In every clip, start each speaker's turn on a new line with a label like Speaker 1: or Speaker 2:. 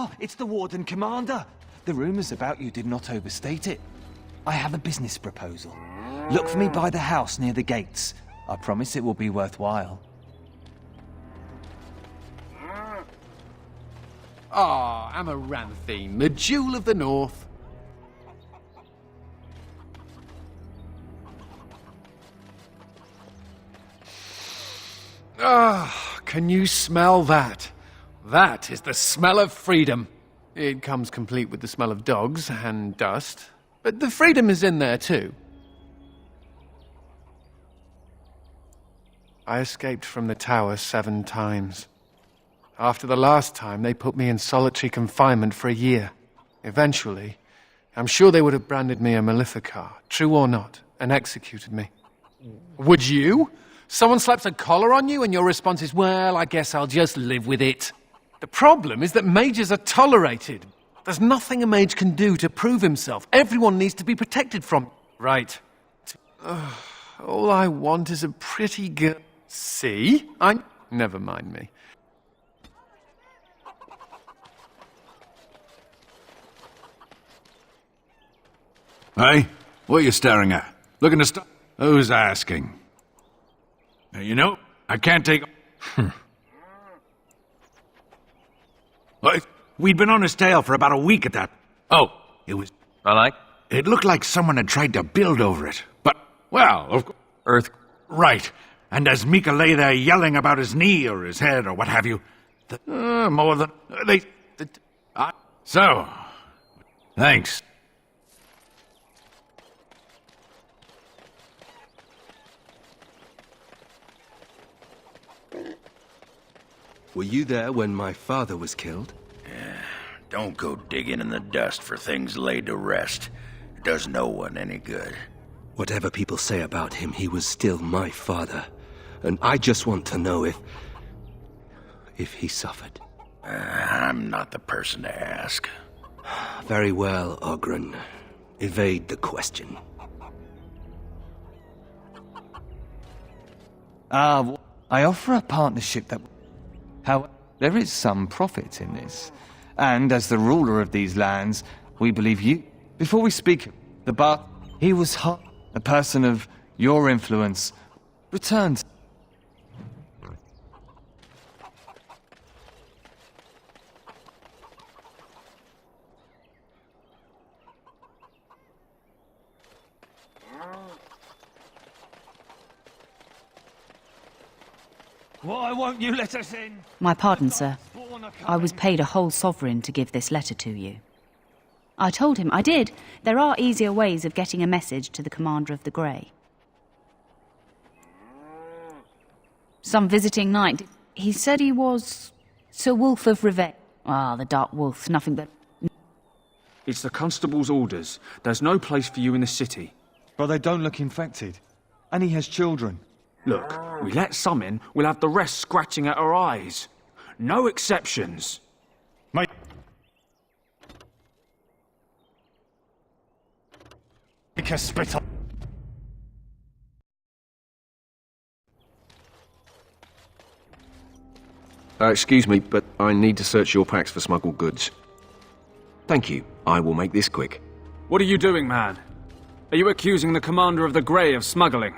Speaker 1: Ah, it's the Warden Commander. The rumors about you did not overstate it. I have a business proposal. Look for me by the house near the gates. I promise it will be worthwhile.
Speaker 2: Ah, Amaranthine, the jewel of the north. Ah, can you smell that? That is the smell of freedom. It comes complete with the smell of dogs and dust, but the freedom is in there too. I escaped from the tower 7 times. After the last time, they put me in solitary confinement for a year. Eventually, I'm sure they would have branded me a Maleficar, true or not, and executed me. Would you? Someone slaps a collar on you and your response is, well, I guess I'll just live with it. The problem is that mages are tolerated. There's nothing a mage can do to prove himself. Everyone needs to be protected from... Right. All I want is a pretty girl. See? Never mind me.
Speaker 3: Hey, what are you staring at? Looking to stop? Who's asking? Now, you know, I can't take... We'd been on his tail for about a week at that. Oh, it was... It looked like someone had tried to build over it. But, well, of course...
Speaker 4: Earth...
Speaker 3: Right. And as Mika lay there yelling about his knee or his head or what have you... more than... So... Thanks.
Speaker 5: Were you there when my father was killed?
Speaker 6: Don't go digging in the dust for things laid to rest. It does no one any good.
Speaker 5: Whatever people say about him, he was still my father. And I just want to know if he suffered.
Speaker 6: I'm not the person to ask.
Speaker 5: Very well, Oghren. Evade the question.
Speaker 1: I offer a partnership that... However, there is some profit in this. And as the ruler of these lands, we believe you. Before we speak, the Bart, he was hot. A person of your influence returns. Why won't you let us in?
Speaker 7: My pardon, sir. I was paid a whole sovereign to give this letter to you. I told him I did. There are easier ways of getting a message to the Commander of the Grey. Some visiting knight. He said he was Sir Wolf of Rivet. Ah, the Dark Wolf, nothing but...
Speaker 4: It's the constable's orders. There's no place for you in the city.
Speaker 1: But they don't look infected. And he has children.
Speaker 4: Look, we let some in, we'll have the rest scratching at our eyes. No exceptions.
Speaker 1: Mate. Make a spit on.
Speaker 8: Excuse me, but I need to search your packs for smuggled goods. Thank you. I will make this quick.
Speaker 4: What are you doing, man? Are you accusing the Commander of the Grey of smuggling?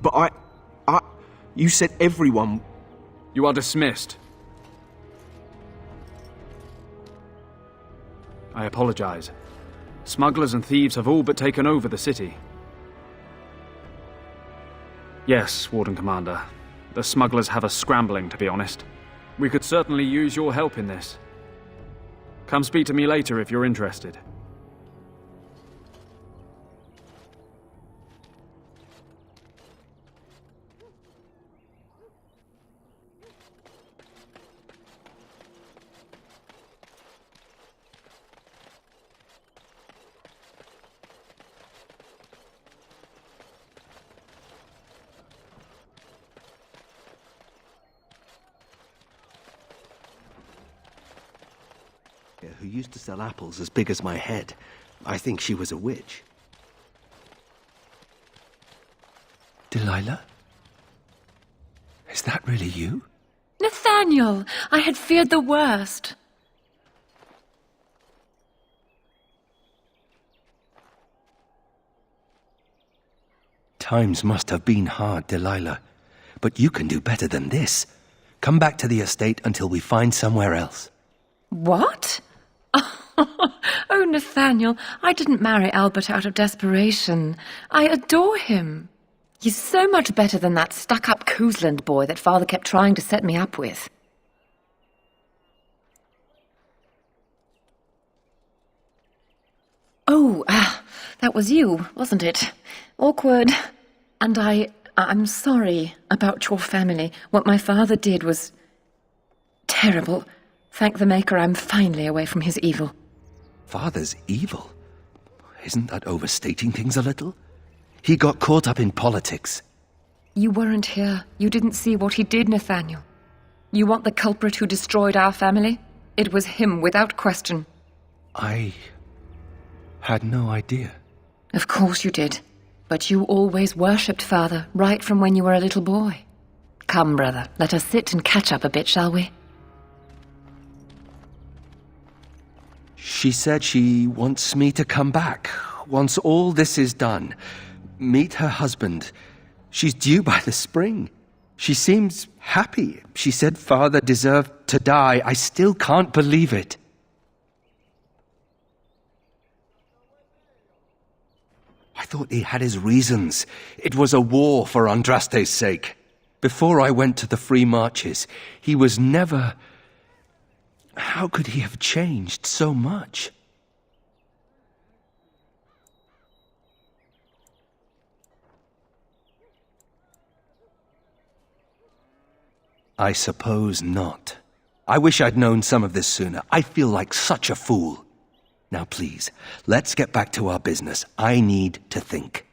Speaker 8: But you said everyone...
Speaker 4: You are dismissed. I apologize. Smugglers and thieves have all but taken over the city. Yes, Warden Commander. The smugglers have us scrambling, to be honest. We could certainly use your help in this. Come speak to me later if you're interested.
Speaker 5: Who used to sell apples as big as my head. I think she was a witch. Delilah? Is that really you?
Speaker 9: Nathaniel, I had feared the worst.
Speaker 5: Times must have been hard, Delilah. But you can do better than this. Come back to the estate until we find somewhere else.
Speaker 9: What? Oh, Nathaniel, I didn't marry Albert out of desperation. I adore him. He's so much better than that stuck-up Cousland boy that Father kept trying to set me up with. Oh, that was you, wasn't it? Awkward. And I'm sorry about your family. What my father did was terrible. Thank the Maker I'm finally away from his evil.
Speaker 5: Father's evil? Isn't that overstating things a little? He got caught up in politics.
Speaker 9: You weren't here. You didn't see what he did, Nathaniel. You want the culprit who destroyed our family? It was him, without question.
Speaker 5: I had no idea.
Speaker 9: Of course you did. But you always worshipped Father, right from when you were a little boy. Come, brother, let us sit and catch up a bit, shall we?
Speaker 5: She said she wants me to come back, once all this is done. Meet her husband. She's due by the spring. She seems happy. She said Father deserved to die. I still can't believe it. I thought he had his reasons. It was a war for Andraste's sake. Before I went to the Free Marches, he was never... How could he have changed so much? I suppose not. I wish I'd known some of this sooner. I feel like such a fool. Now please, let's get back to our business. I need to think.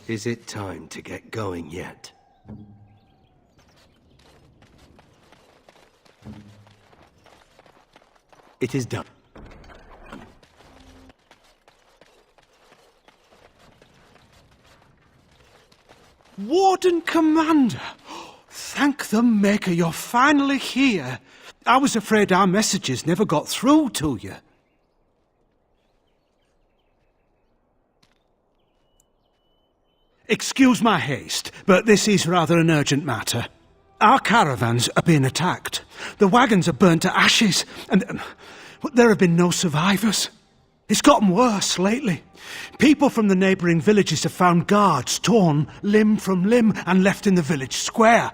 Speaker 5: Is it time to get going yet? It is done.
Speaker 10: Warden Commander! Thank the Maker you're finally here. I was afraid our messages never got through to you. Excuse my haste, but this is rather an urgent matter. Our caravans are being attacked. The wagons are burnt to ashes, and there have been no survivors. It's gotten worse lately. People from the neighbouring villages have found guards torn limb from limb and left in the village square.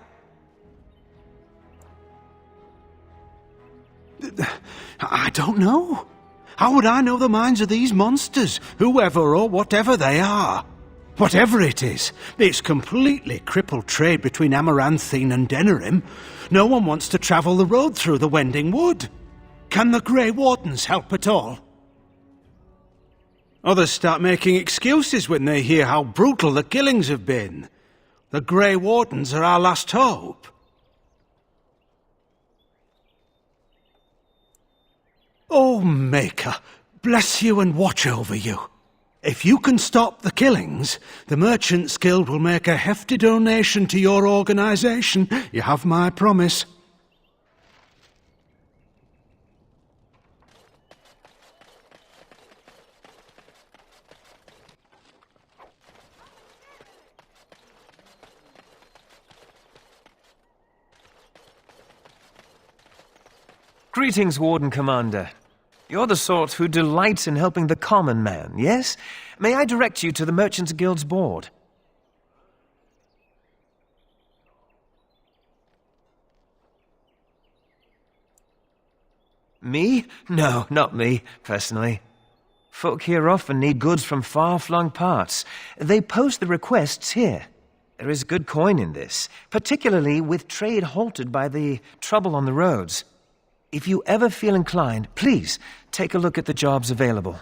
Speaker 10: I don't know. How would I know the minds of these monsters, whoever or whatever they are? Whatever it is, it's completely crippled trade between Amaranthine and Denerim. No one wants to travel the road through the Wending Wood. Can the Grey Wardens help at all? Others start making excuses when they hear how brutal the killings have been. The Grey Wardens are our last hope. Oh, Maker, bless you and watch over you. If you can stop the killings, the Merchants Guild will make a hefty donation to your organization. You have my promise.
Speaker 1: Greetings, Warden Commander. You're the sort who delights in helping the common man, yes? May I direct you to the Merchants Guild's board? Me? No, not me, personally. Folk here often need goods from far-flung parts. They post the requests here. There is good coin in this, particularly with trade halted by the trouble on the roads. If you ever feel inclined, please take a look at the jobs available.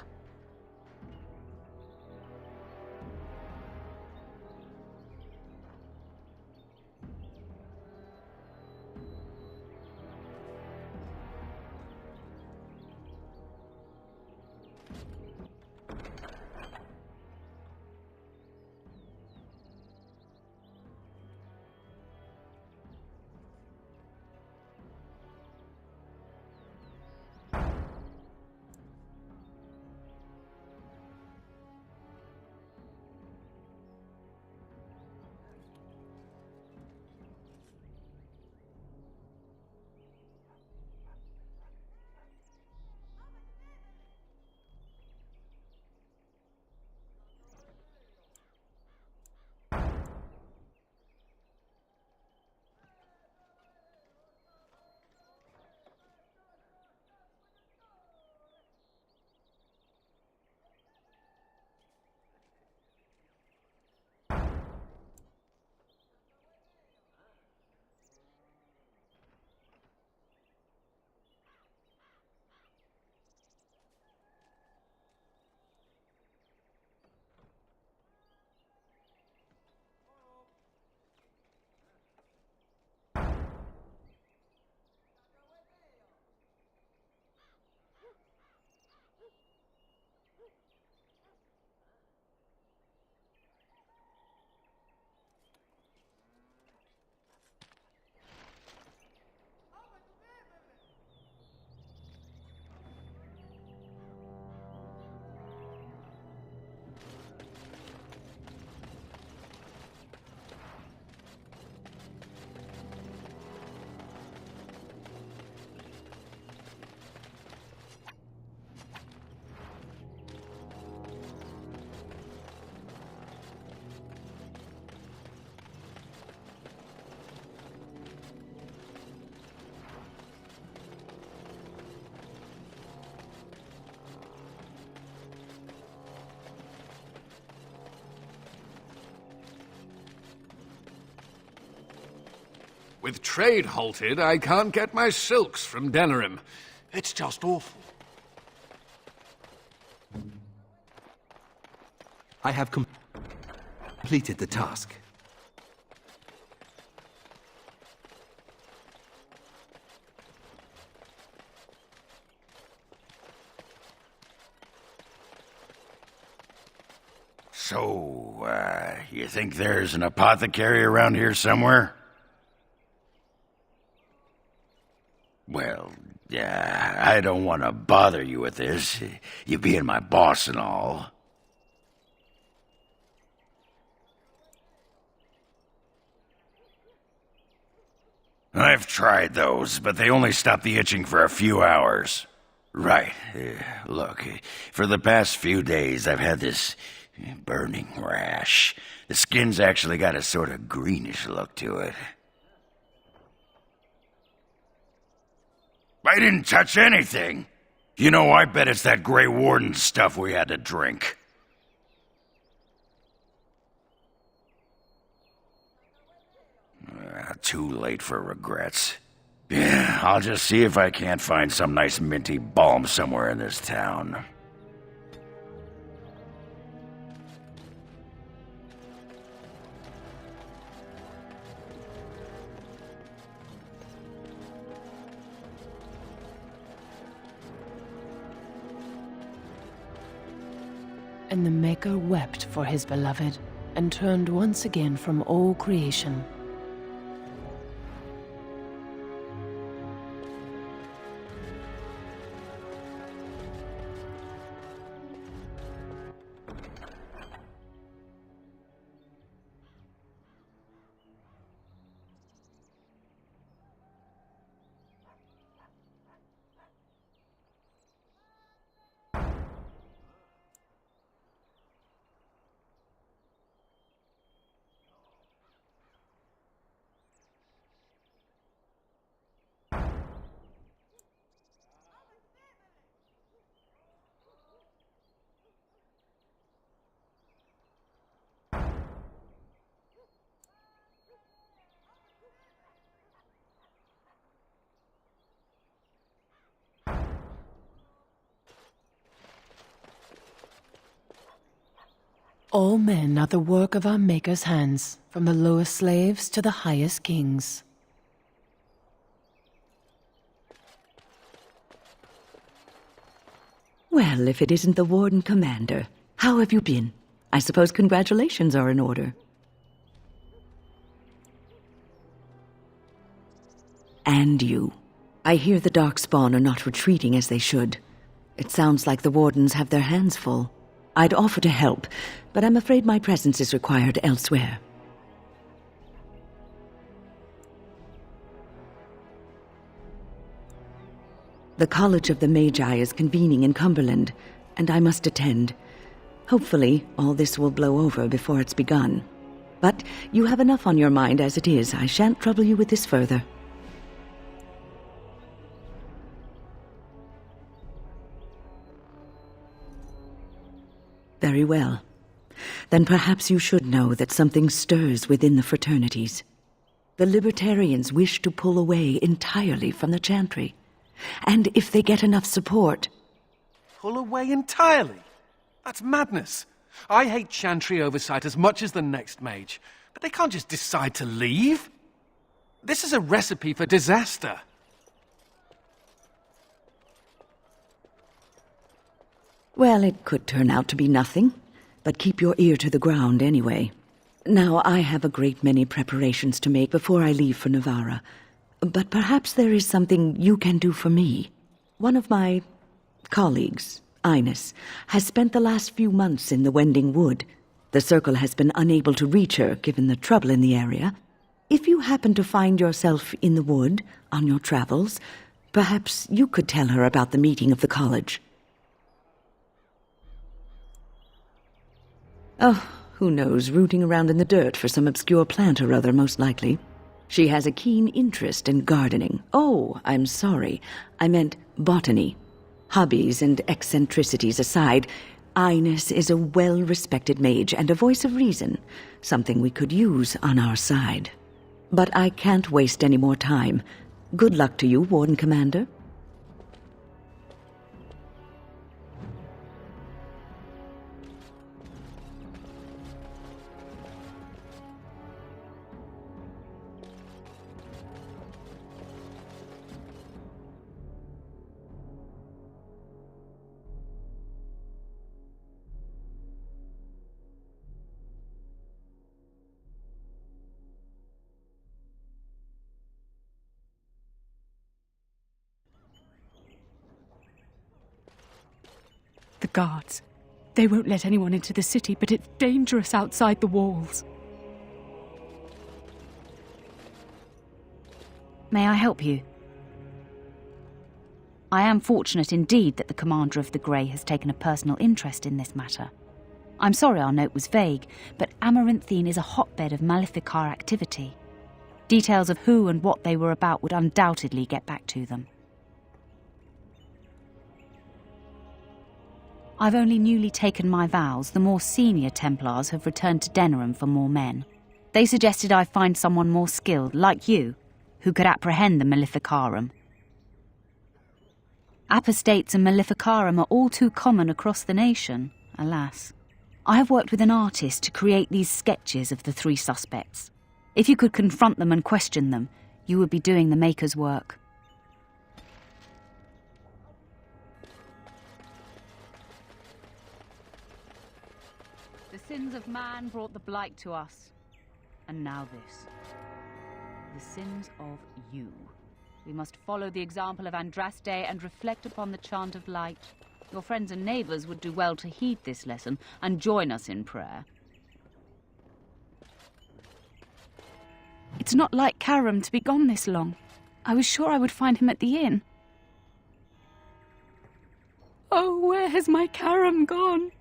Speaker 2: With trade halted, I can't get my silks from Denerim. It's just awful.
Speaker 5: I have completed the task.
Speaker 6: So, you think there's an apothecary around here somewhere? Well, I don't want to bother you with this, you being my boss and all. I've tried those, but they only stop the itching for a few hours. Right. Look, for the past few days I've had this burning rash. The skin's actually got a sort of greenish look to it. I didn't touch anything. You know, I bet it's that Grey Warden stuff we had to drink. Too late for regrets. Yeah, I'll just see if I can't find some nice minty balm somewhere in this town.
Speaker 11: And the Maker wept for his beloved, and turned once again from all creation. All men are the work of our Maker's hands, from the lowest slaves to the highest kings.
Speaker 12: Well, if it isn't the Warden Commander, how have you been? I suppose congratulations are in order. And you. I hear the Darkspawn are not retreating as they should. It sounds like the Wardens have their hands full. I'd offer to help, but I'm afraid my presence is required elsewhere. The College of the Magi is convening in Cumberland, and I must attend. Hopefully, all this will blow over before it's begun. But you have enough on your mind as it is. I shan't trouble you with this further. Very well. Then perhaps you should know that something stirs within the fraternities. The Libertarians wish to pull away entirely from the Chantry. And if they get enough support...
Speaker 2: Pull away entirely? That's madness. I hate Chantry oversight as much as the next mage, but they can't just decide to leave. This is a recipe for disaster.
Speaker 12: Well, it could turn out to be nothing, but keep your ear to the ground anyway. Now, I have a great many preparations to make before I leave for Navarra, but perhaps there is something you can do for me. One of my colleagues, Ines, has spent the last few months in the Wending Wood. The Circle has been unable to reach her, given the trouble in the area. If you happen to find yourself in the wood on your travels, perhaps you could tell her about the meeting of the college. Oh, who knows, rooting around in the dirt for some obscure plant or other, most likely. She has a keen interest in gardening. Oh, I'm sorry. I meant botany. Hobbies and eccentricities aside, Ines is a well-respected mage and a voice of reason, something we could use on our side. But I can't waste any more time. Good luck to you, Warden Commander.
Speaker 13: The guards. They won't let anyone into the city, but it's dangerous outside the walls.
Speaker 7: May I help you? I am fortunate indeed that the Commander of the Grey has taken a personal interest in this matter. I'm sorry our note was vague, but Amaranthine is a hotbed of Maleficar activity. Details of who and what they were about would undoubtedly get back to them. I've only newly taken my vows. The more senior Templars have returned to Denerim for more men. They suggested I find someone more skilled, like you, who could apprehend the Maleficarum. Apostates and Maleficarum are all too common across the nation, alas. I have worked with an artist to create these sketches of the three suspects. If you could confront them and question them, you would be doing the Maker's work. The sins of man brought the blight to us. And now this. The sins of you. We must follow the example of Andraste and reflect upon the chant of light. Your friends and neighbours would do well to heed this lesson and join us in prayer.
Speaker 13: It's not like Karam to be gone this long. I was sure I would find him at the inn. Oh, where has my Karam gone?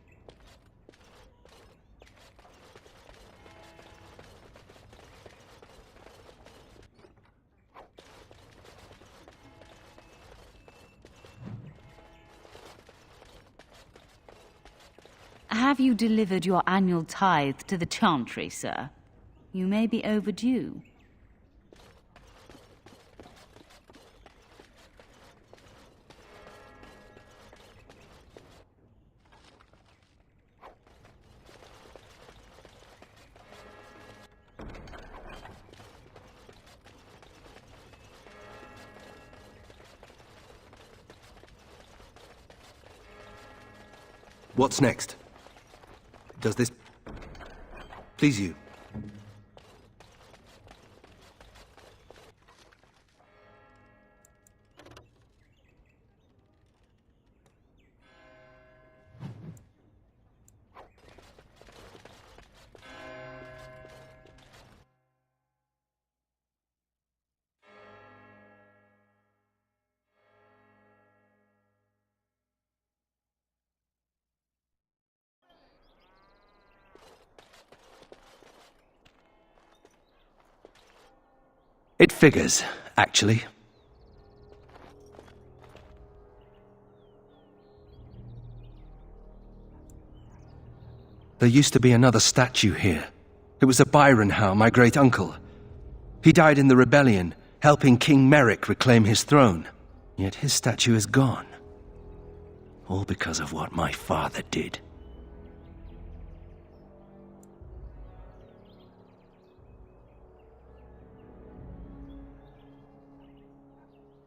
Speaker 7: Have you delivered your annual tithe to the Chantry, sir? You may be overdue.
Speaker 5: What's next? Does this please you? It figures, actually. There used to be another statue here. It was a Byron Howe, my great-uncle. He died in the rebellion, helping King Merrick reclaim his throne. Yet his statue is gone. All because of what my father did.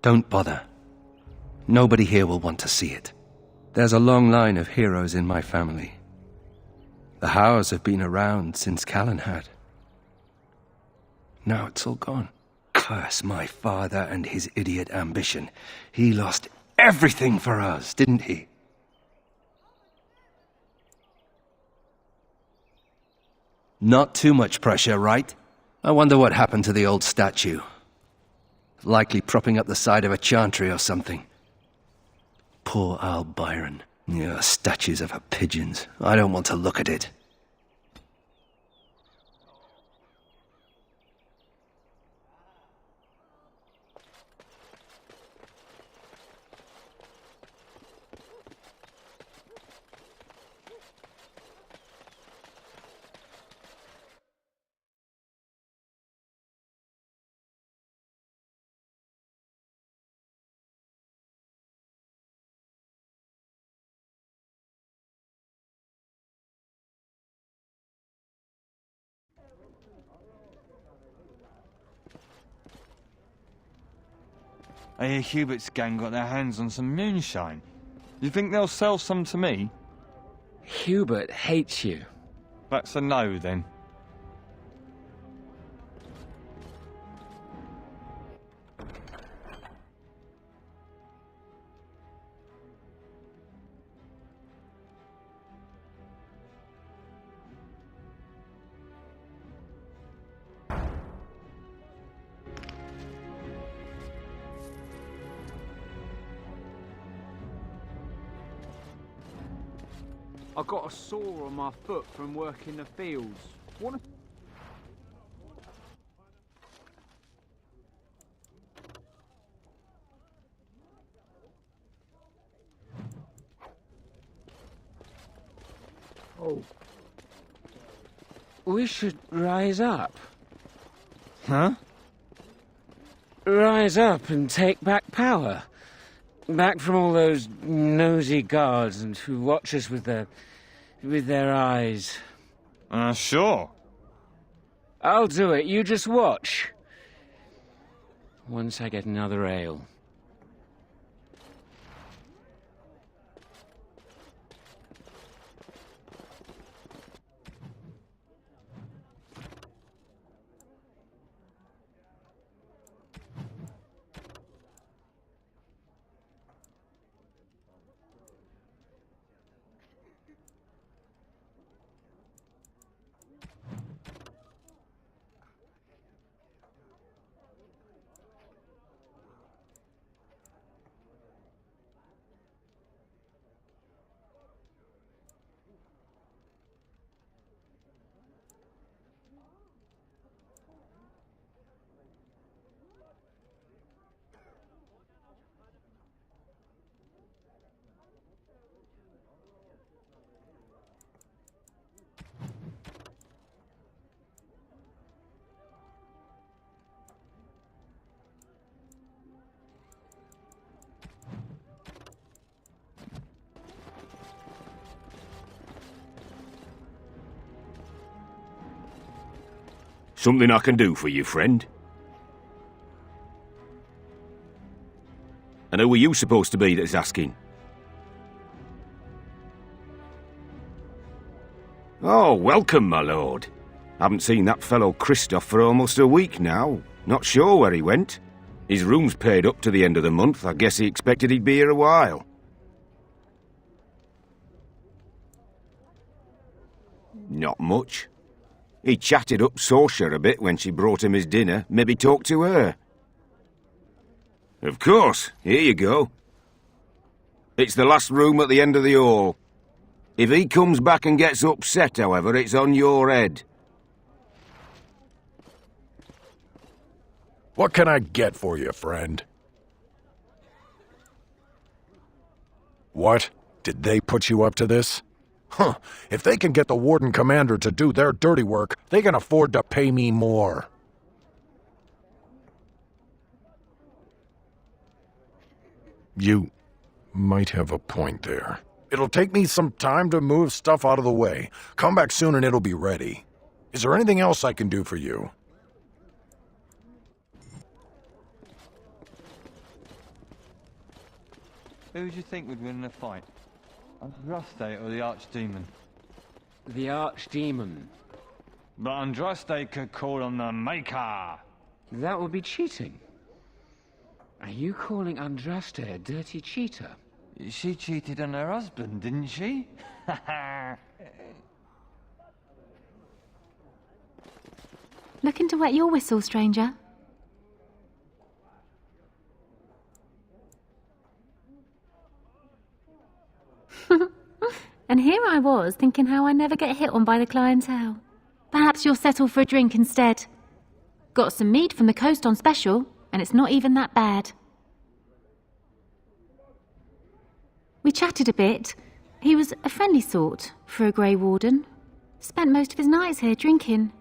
Speaker 5: Don't bother. Nobody here will want to see it. There's a long line of heroes in my family. The Howes have been around since Callan had. Now it's all gone. Curse my father and his idiot ambition. He lost everything for us, didn't he? Not too much pressure, right? I wonder what happened to the old statue. Likely propping up the side of a chantry or something. Poor Al Byron. Yeah, statues of her pigeons. I don't want to look at it.
Speaker 1: I hear Hubert's gang got their hands on some moonshine. You think they'll sell some to me?
Speaker 14: Hubert hates you.
Speaker 1: That's a no, then.
Speaker 4: I got a sore on my foot from working the fields. What?
Speaker 14: Oh. We should rise up.
Speaker 1: Huh?
Speaker 14: Rise up and take back power. Back from all those nosy guards and who watch us with their eyes.
Speaker 1: Sure.
Speaker 14: I'll do it. You just watch. Once I get another ale.
Speaker 15: Something I can do for you, friend? And who are you supposed to be that's asking? Oh, welcome, my lord. Haven't seen that fellow Christoph for almost a week now. Not sure where he went. His room's paid up to the end of the month. I guess he expected he'd be here a while. Not much. He chatted up Sorsha a bit when she brought him his dinner. Maybe talked to her. Of course. Here you go. It's the last room at the end of the hall. If he comes back and gets upset, however, it's on your head.
Speaker 3: What can I get for you, friend? What? Did they put you up to this? Huh. If they can get the Warden Commander to do their dirty work, they can afford to pay me more. You might have a point there. It'll take me some time to move stuff out of the way. Come back soon and it'll be ready. Is there anything else I can do for you?
Speaker 1: Who do you think would win in a fight? Andraste or the Archdemon?
Speaker 14: The Archdemon.
Speaker 1: But Andraste could call on the Maker.
Speaker 14: That would be cheating. Are you calling Andraste a dirty cheater?
Speaker 1: She cheated on her husband, didn't she?
Speaker 16: Looking to wet your whistle, stranger? And here I was, thinking how I never get hit on by the clientele. Perhaps you'll settle for a drink instead. Got some mead from the coast on special, and it's not even that bad. We chatted a bit. He was a friendly sort for a Grey Warden. Spent most of his nights here drinking.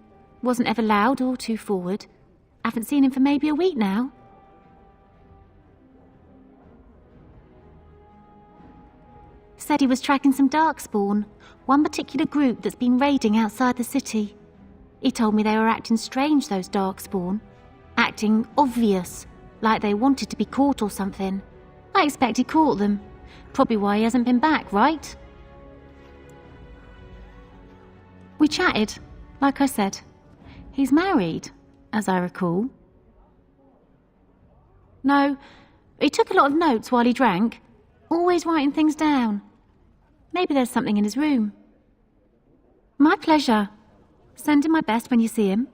Speaker 16: Wasn't ever loud or too forward. Haven't seen him for maybe a week now. Said he was tracking some Darkspawn, one particular group that's been raiding outside the city. He told me they were acting strange, those Darkspawn. Acting obvious, Like they wanted to be caught or something. I expect he caught them. Probably why he hasn't been back, right? We chatted, like I said. He's married, as I recall. No, he took a lot of notes while he drank, always writing things down. Maybe there's something in his room. My pleasure. Send him my best when you see him.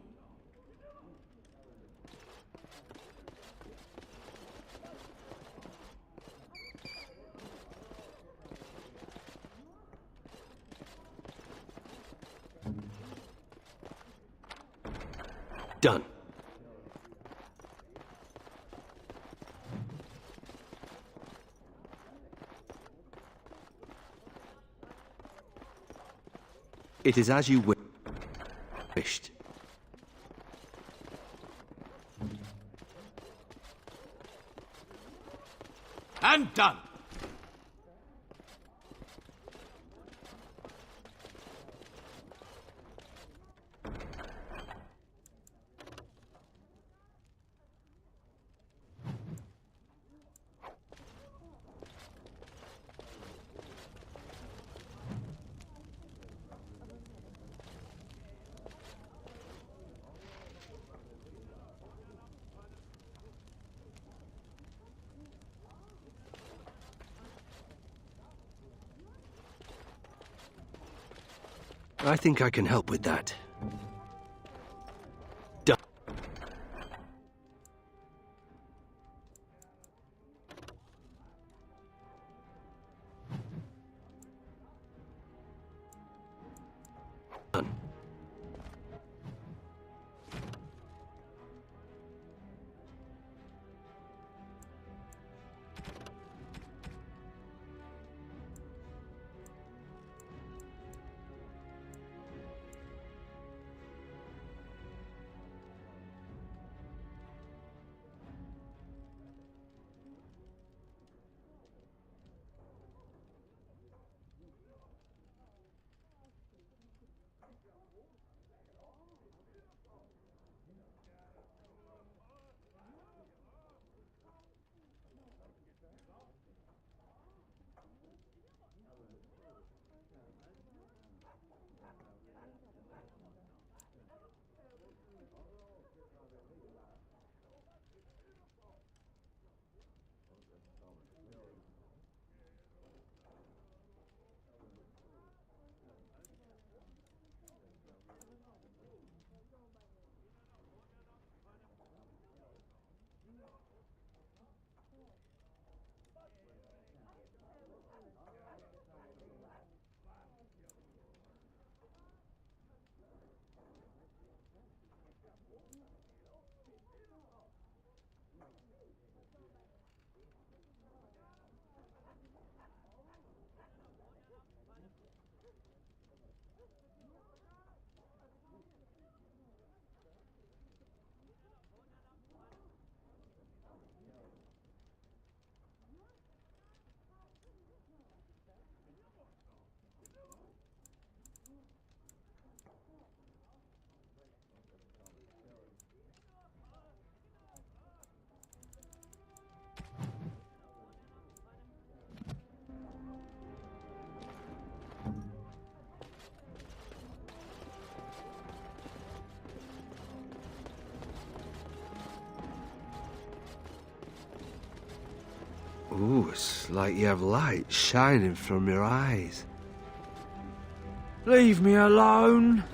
Speaker 5: Done. It is as you wished.
Speaker 17: And done.
Speaker 5: I think I can help with that. Done. Done. Ooh, it's like you have light shining from your eyes.
Speaker 17: Leave me alone.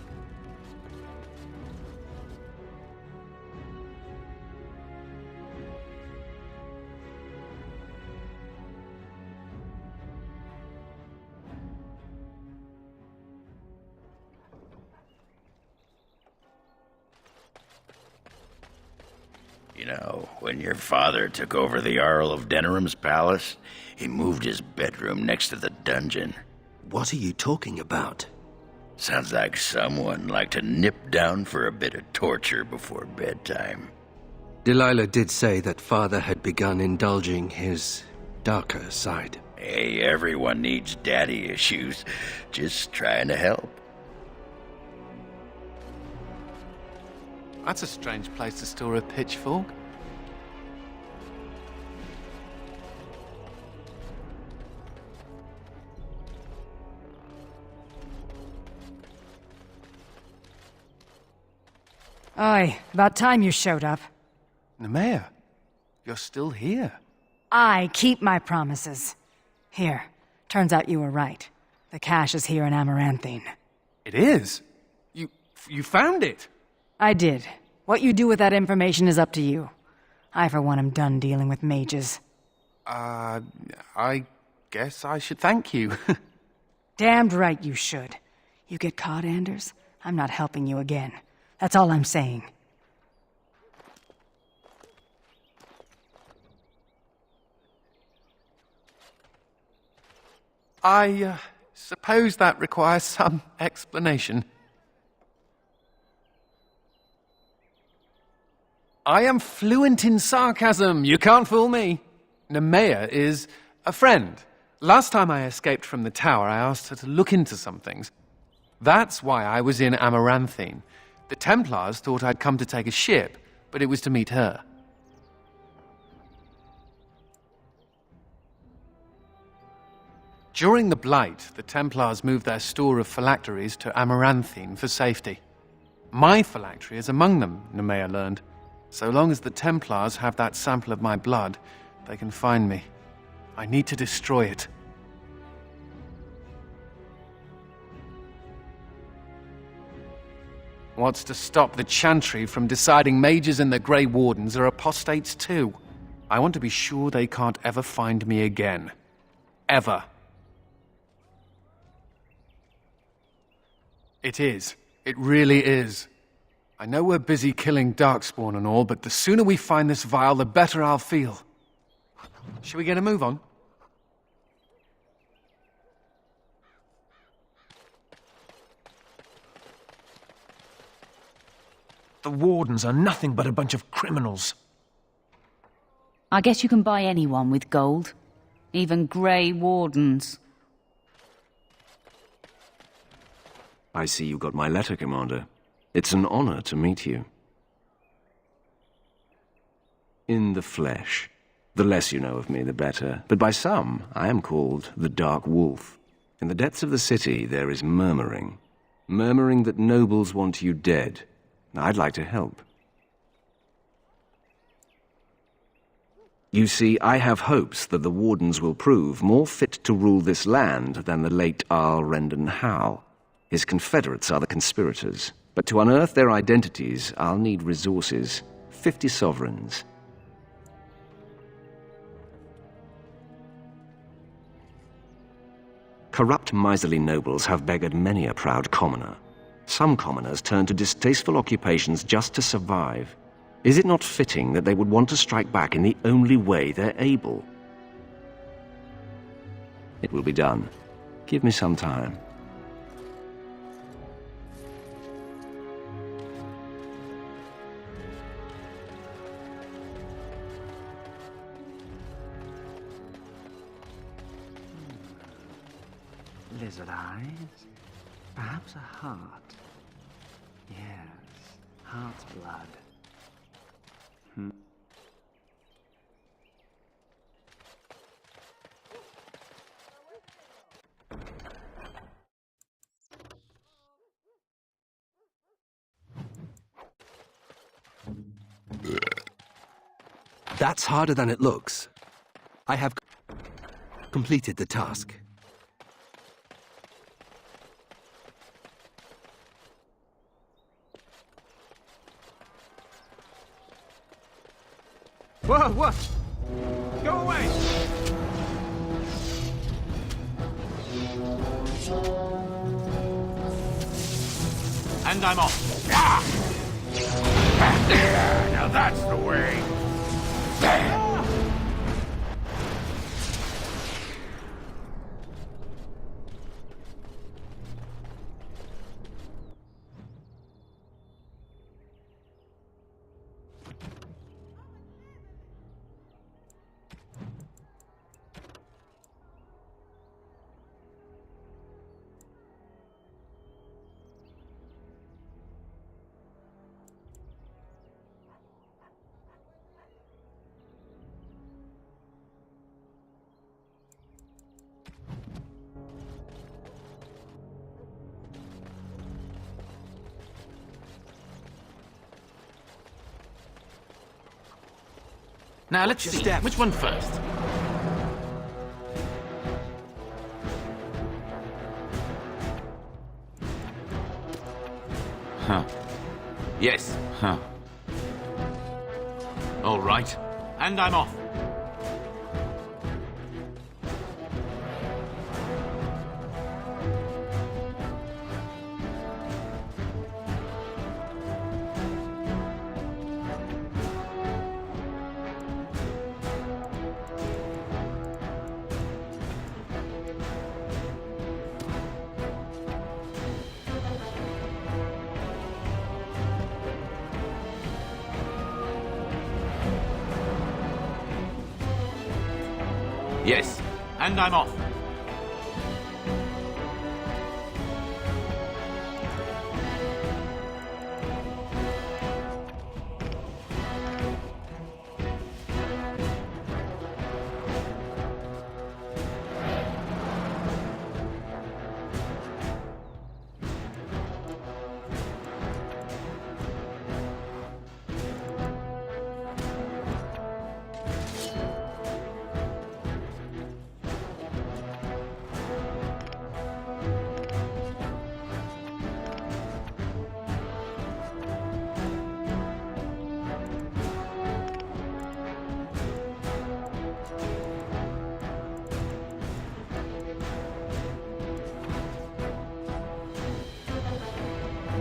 Speaker 6: You know, when your father took over the Jarl of Denerim's palace, he moved his bedroom next to the dungeon.
Speaker 5: What are you talking about?
Speaker 6: Sounds like someone liked to nip down for a bit of torture before bedtime.
Speaker 5: Delilah did say that father had begun indulging his darker side.
Speaker 6: Hey, everyone needs daddy issues. Just trying to help.
Speaker 2: That's a strange place to store a pitchfork.
Speaker 18: Aye, about time you showed up.
Speaker 2: Nemea, you're still here.
Speaker 18: I keep my promises. Here, turns out you were right. The cache is here in Amaranthine.
Speaker 2: It is? You found it?
Speaker 18: I did. What you do with that information is up to you. I, for one, am done dealing with mages.
Speaker 2: I guess I should thank you.
Speaker 18: Damned right you should. You get caught, Anders, I'm not helping you again. That's all I'm saying.
Speaker 2: I suppose that requires some explanation. I am fluent in sarcasm. You can't fool me. Nemea is a friend. Last time I escaped from the tower, I asked her to look into some things. That's why I was in Amaranthine. The Templars thought I'd come to take a ship, but it was to meet her. During the Blight, the Templars moved their store of phylacteries to Amaranthine for safety. My phylactery is among them, Nemea learned. So long as the Templars have that sample of my blood, they can find me. I need to destroy it. What's to stop the Chantry from deciding mages and the Grey Wardens are apostates too? I want to be sure they can't ever find me again. Ever. It is. It really is. I know we're busy killing Darkspawn and all, but the sooner we find this vial, the better I'll feel. Shall we get a move on?
Speaker 3: The Wardens are nothing but a bunch of criminals.
Speaker 7: I guess you can buy anyone with gold. Even Grey Wardens.
Speaker 8: I see you got my letter, Commander. It's an honor to meet you. In the flesh. The less you know of me, the better. But by some, I am called the Dark Wolf. In the depths of the city, there is murmuring. Murmuring that nobles want you dead. I'd like to help. You see, I have hopes that the Wardens will prove more fit to rule this land than the late Arl Rendon Howe. His confederates are the conspirators. But to unearth their identities, I'll need resources. 50 sovereigns. Corrupt, miserly nobles have beggared many a proud commoner. Some commoners turn to distasteful occupations just to survive. Is it not fitting that they would want to strike back in the only way they're able? It will be done. Give me some time.
Speaker 19: Lizard eyes? Perhaps a heart? Yes, heart's blood.
Speaker 5: That's harder than it looks. I have completed the task.
Speaker 4: Whoa, what? Go away!
Speaker 17: And I'm off.
Speaker 6: Now that's the way.
Speaker 17: Now, let's see. Which one first?
Speaker 20: Huh.
Speaker 17: Yes.
Speaker 20: Huh.
Speaker 17: All right. And I'm off.
Speaker 20: Yes.
Speaker 17: And I'm off.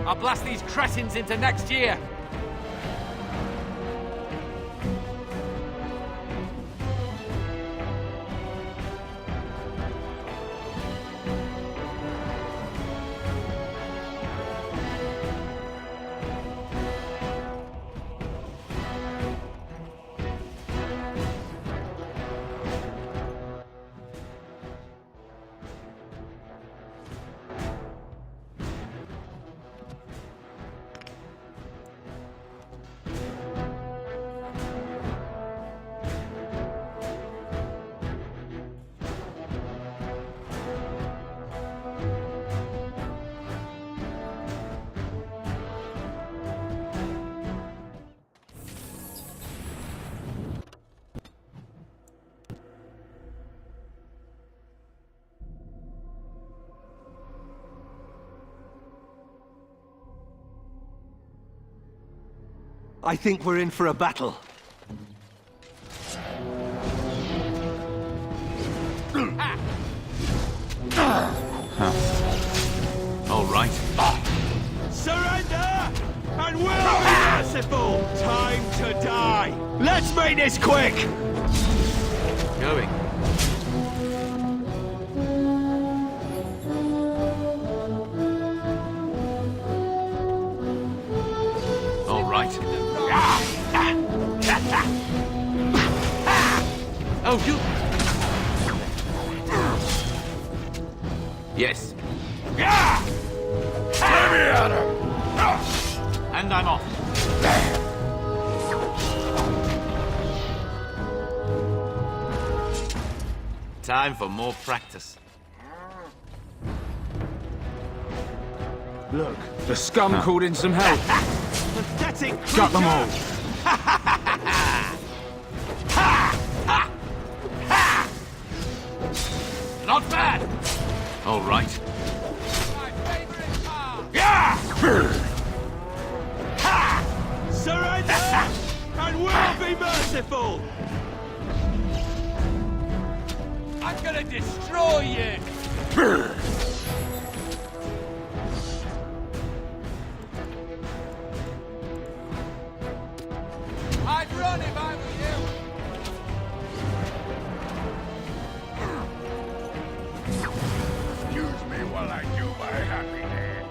Speaker 17: I'll blast these cretins into next year.
Speaker 5: I think we're in for a battle.
Speaker 17: All right.
Speaker 21: Surrender! And we'll be merciful! Time to die! Let's make this quick!
Speaker 17: Going. All right. Oh, you... Yes.
Speaker 21: Let me at him!
Speaker 17: And I'm off. Time for more practice.
Speaker 15: Look, the scum called in some help.
Speaker 21: Pathetic creature!
Speaker 15: Got them all.
Speaker 17: Not bad. All right.
Speaker 21: Surrender! And we'll be merciful! I'm gonna destroy you! I'd run if I were you!
Speaker 3: Excuse me while I do my happy dance.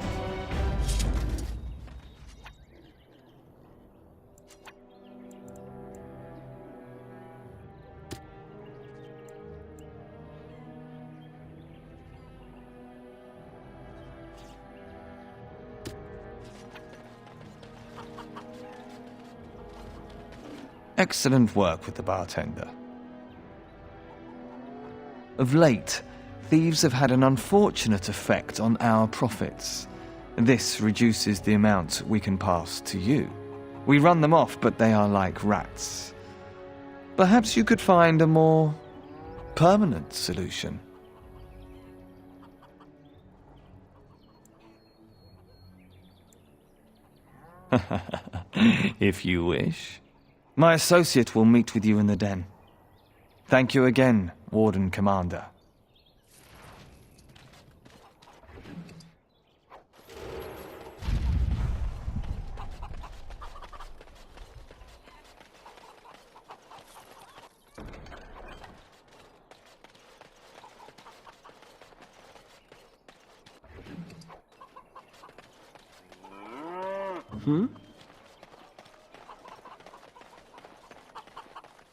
Speaker 1: Excellent work with the bartender. Of late, thieves have had an unfortunate effect on our profits. This reduces the amount we can pass to you. We run them off, but they are like rats. Perhaps you could find a more permanent solution. If you wish. My associate will meet with you in the den. Thank you again, Warden Commander.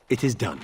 Speaker 20: It is done.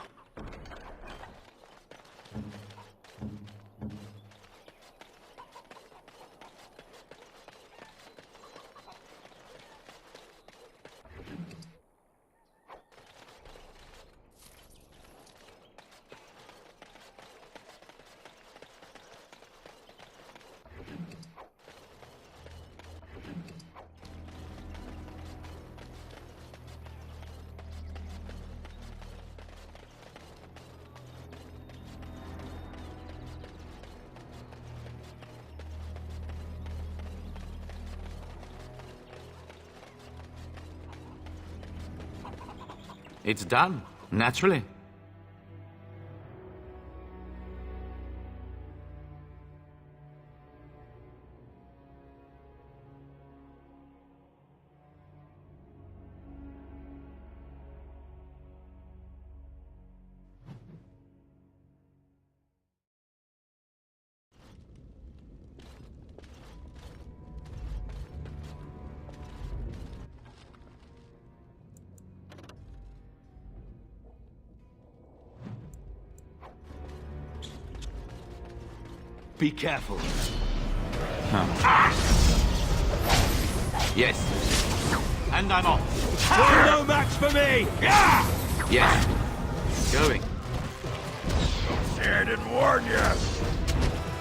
Speaker 17: It's done, naturally.
Speaker 21: Be careful.
Speaker 17: Yes. And I'm off.
Speaker 21: You're no match for me!
Speaker 17: Yes. Going.
Speaker 3: See, I didn't warn you.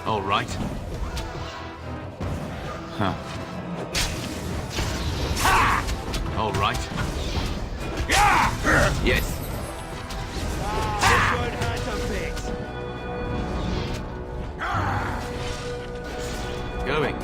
Speaker 17: All right. Huh. All right. Yes.
Speaker 21: This one has a bit.
Speaker 17: Going.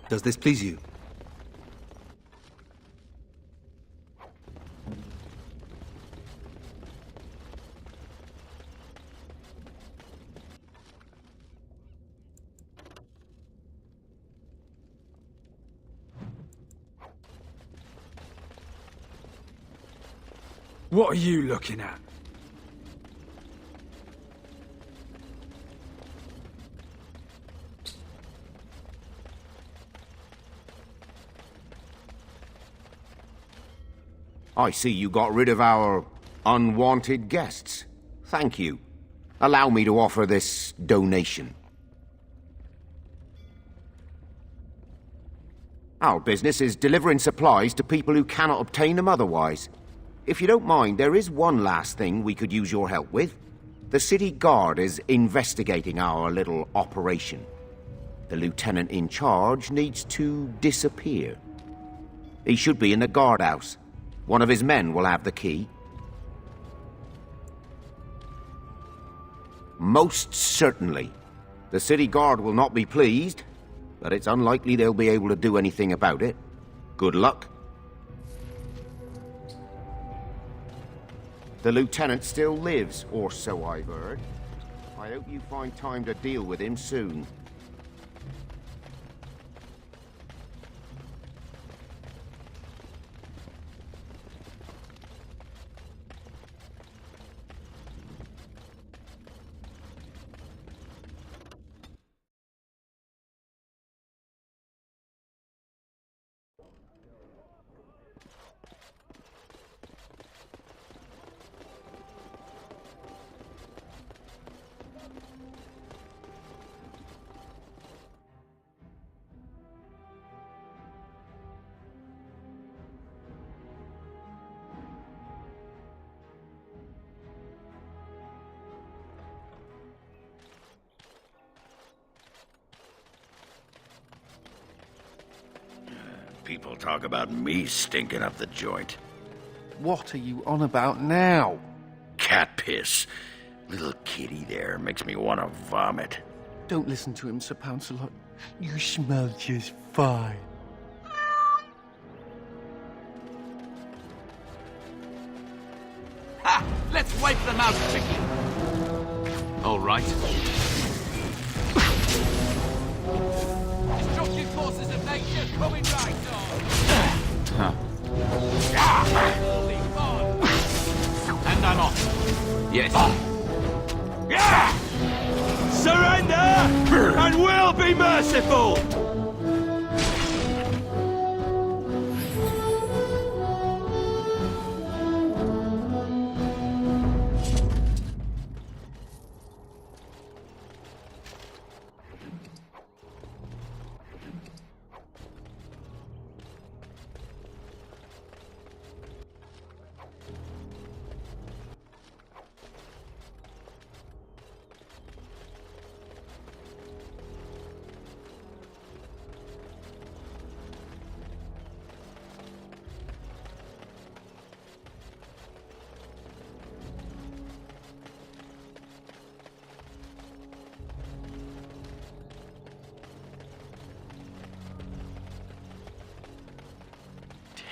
Speaker 20: Does this please you?
Speaker 4: What are you looking at?
Speaker 15: I see you got rid of our unwanted guests. Thank you. Allow me to offer this donation. Our business is delivering supplies to people who cannot obtain them otherwise. If you don't mind, there is one last thing we could use your help with. The city guard is investigating our little operation. The lieutenant in charge needs to disappear. He should be in the guardhouse. One of his men will have the key. Most certainly. The city guard will not be pleased, but it's unlikely they'll be able to do anything about it. Good luck. The lieutenant still lives, or so I've heard. I hope you find time to deal with him soon.
Speaker 6: People talk about me stinking up the joint.
Speaker 2: What are you on about now?
Speaker 6: Cat piss. Little kitty there makes me want to vomit.
Speaker 2: Don't listen to him, Sir Pouncelot. You smell just fine.
Speaker 17: Ha! Let's wipe them out quickly. All right. Destructive forces of nature coming right on. Huh. And I'm off. Yes.
Speaker 21: Surrender, and we'll be merciful!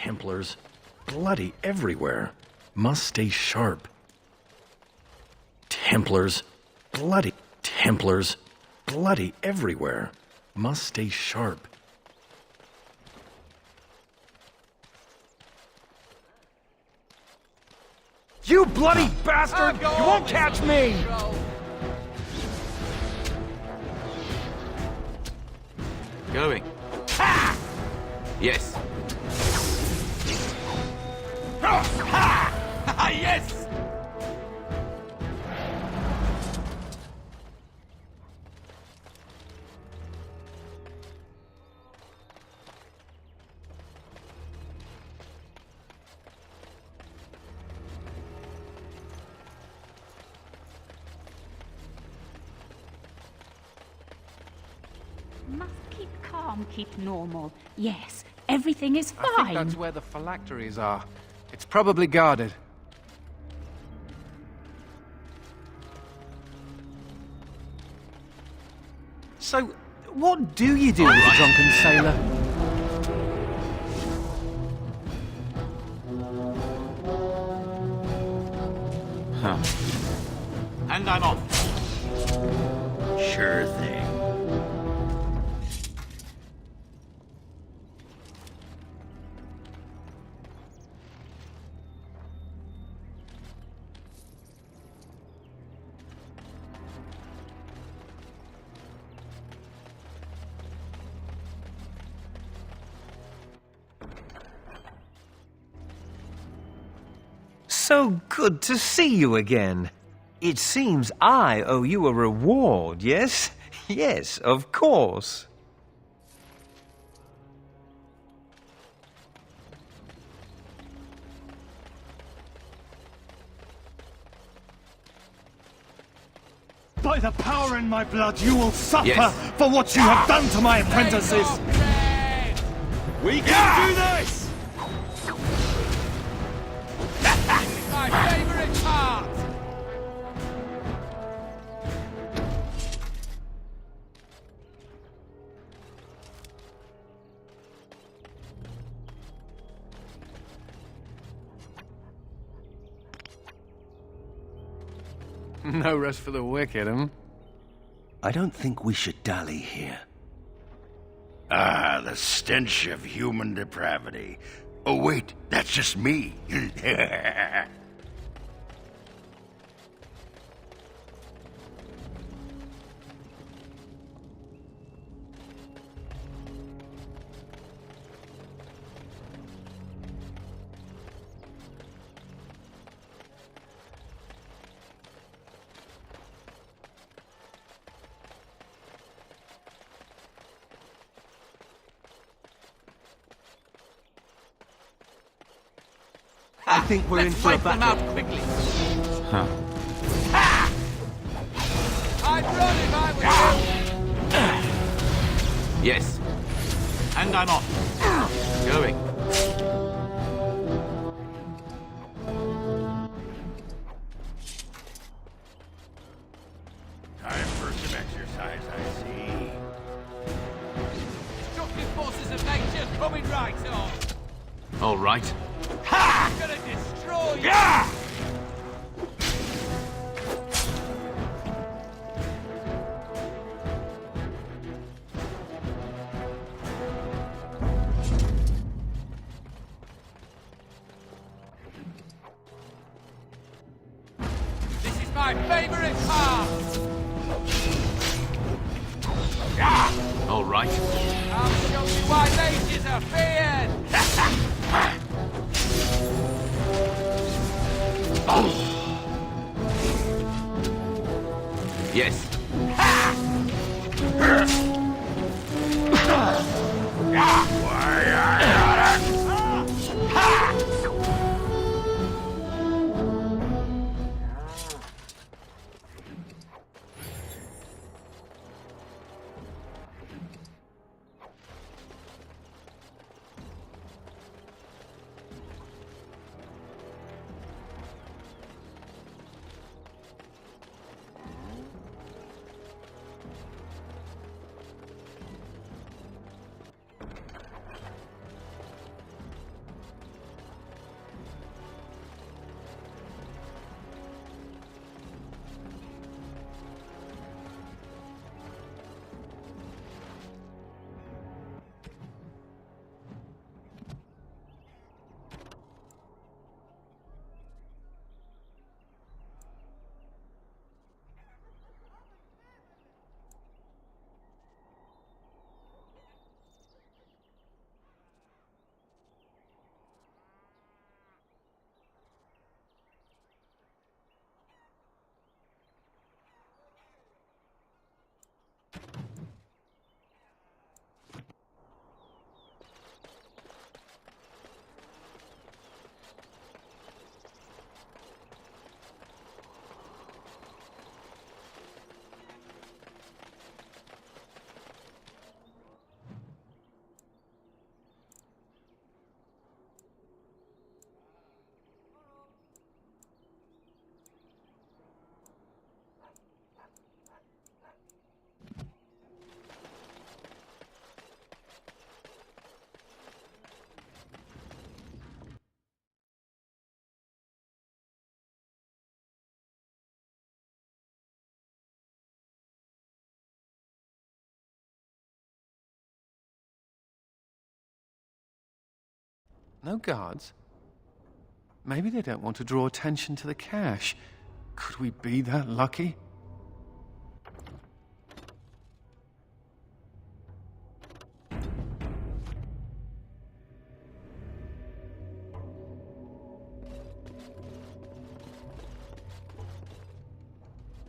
Speaker 3: Templars. Bloody everywhere. Must stay sharp. Templars. Bloody Templars. Bloody everywhere. Must stay sharp.
Speaker 21: You bloody bastard! You won't catch me!
Speaker 17: Going. Ha! Yes. Ha! Yes!
Speaker 7: Must keep calm, keep normal. Yes, everything is fine.
Speaker 2: I think that's where the phylacteries are. It's probably guarded.
Speaker 20: So, what do you do with a drunken sailor?
Speaker 17: Huh. And I'm off.
Speaker 6: Sure thing.
Speaker 9: So good to see you again. It seems I owe you a reward, yes? Yes, of course.
Speaker 21: By the power in my blood, you will suffer
Speaker 17: Yes.
Speaker 21: for what you have done to my apprentices! We can do this!
Speaker 17: My favorite part!
Speaker 2: No rest for the wicked, huh?
Speaker 5: I don't think we should dally here.
Speaker 6: Ah, the stench of human depravity. Oh, wait, that's just me.
Speaker 20: I think we're in for a
Speaker 17: Wipe them out
Speaker 20: battle.
Speaker 17: quickly.
Speaker 20: Huh.
Speaker 17: I'd run if I were you. Yes. And I'm off. Going.
Speaker 6: Time for some exercise, I see.
Speaker 17: Destructive forces of nature coming right on.
Speaker 4: All right.
Speaker 17: Ha! I'm gonna destroy you! Yeah! This is my favorite part! Yeah!
Speaker 4: All right.
Speaker 17: I'll show you why mages are feared!
Speaker 4: Yes.
Speaker 2: No guards? Maybe they don't want to draw attention to the cache. Could we be that lucky?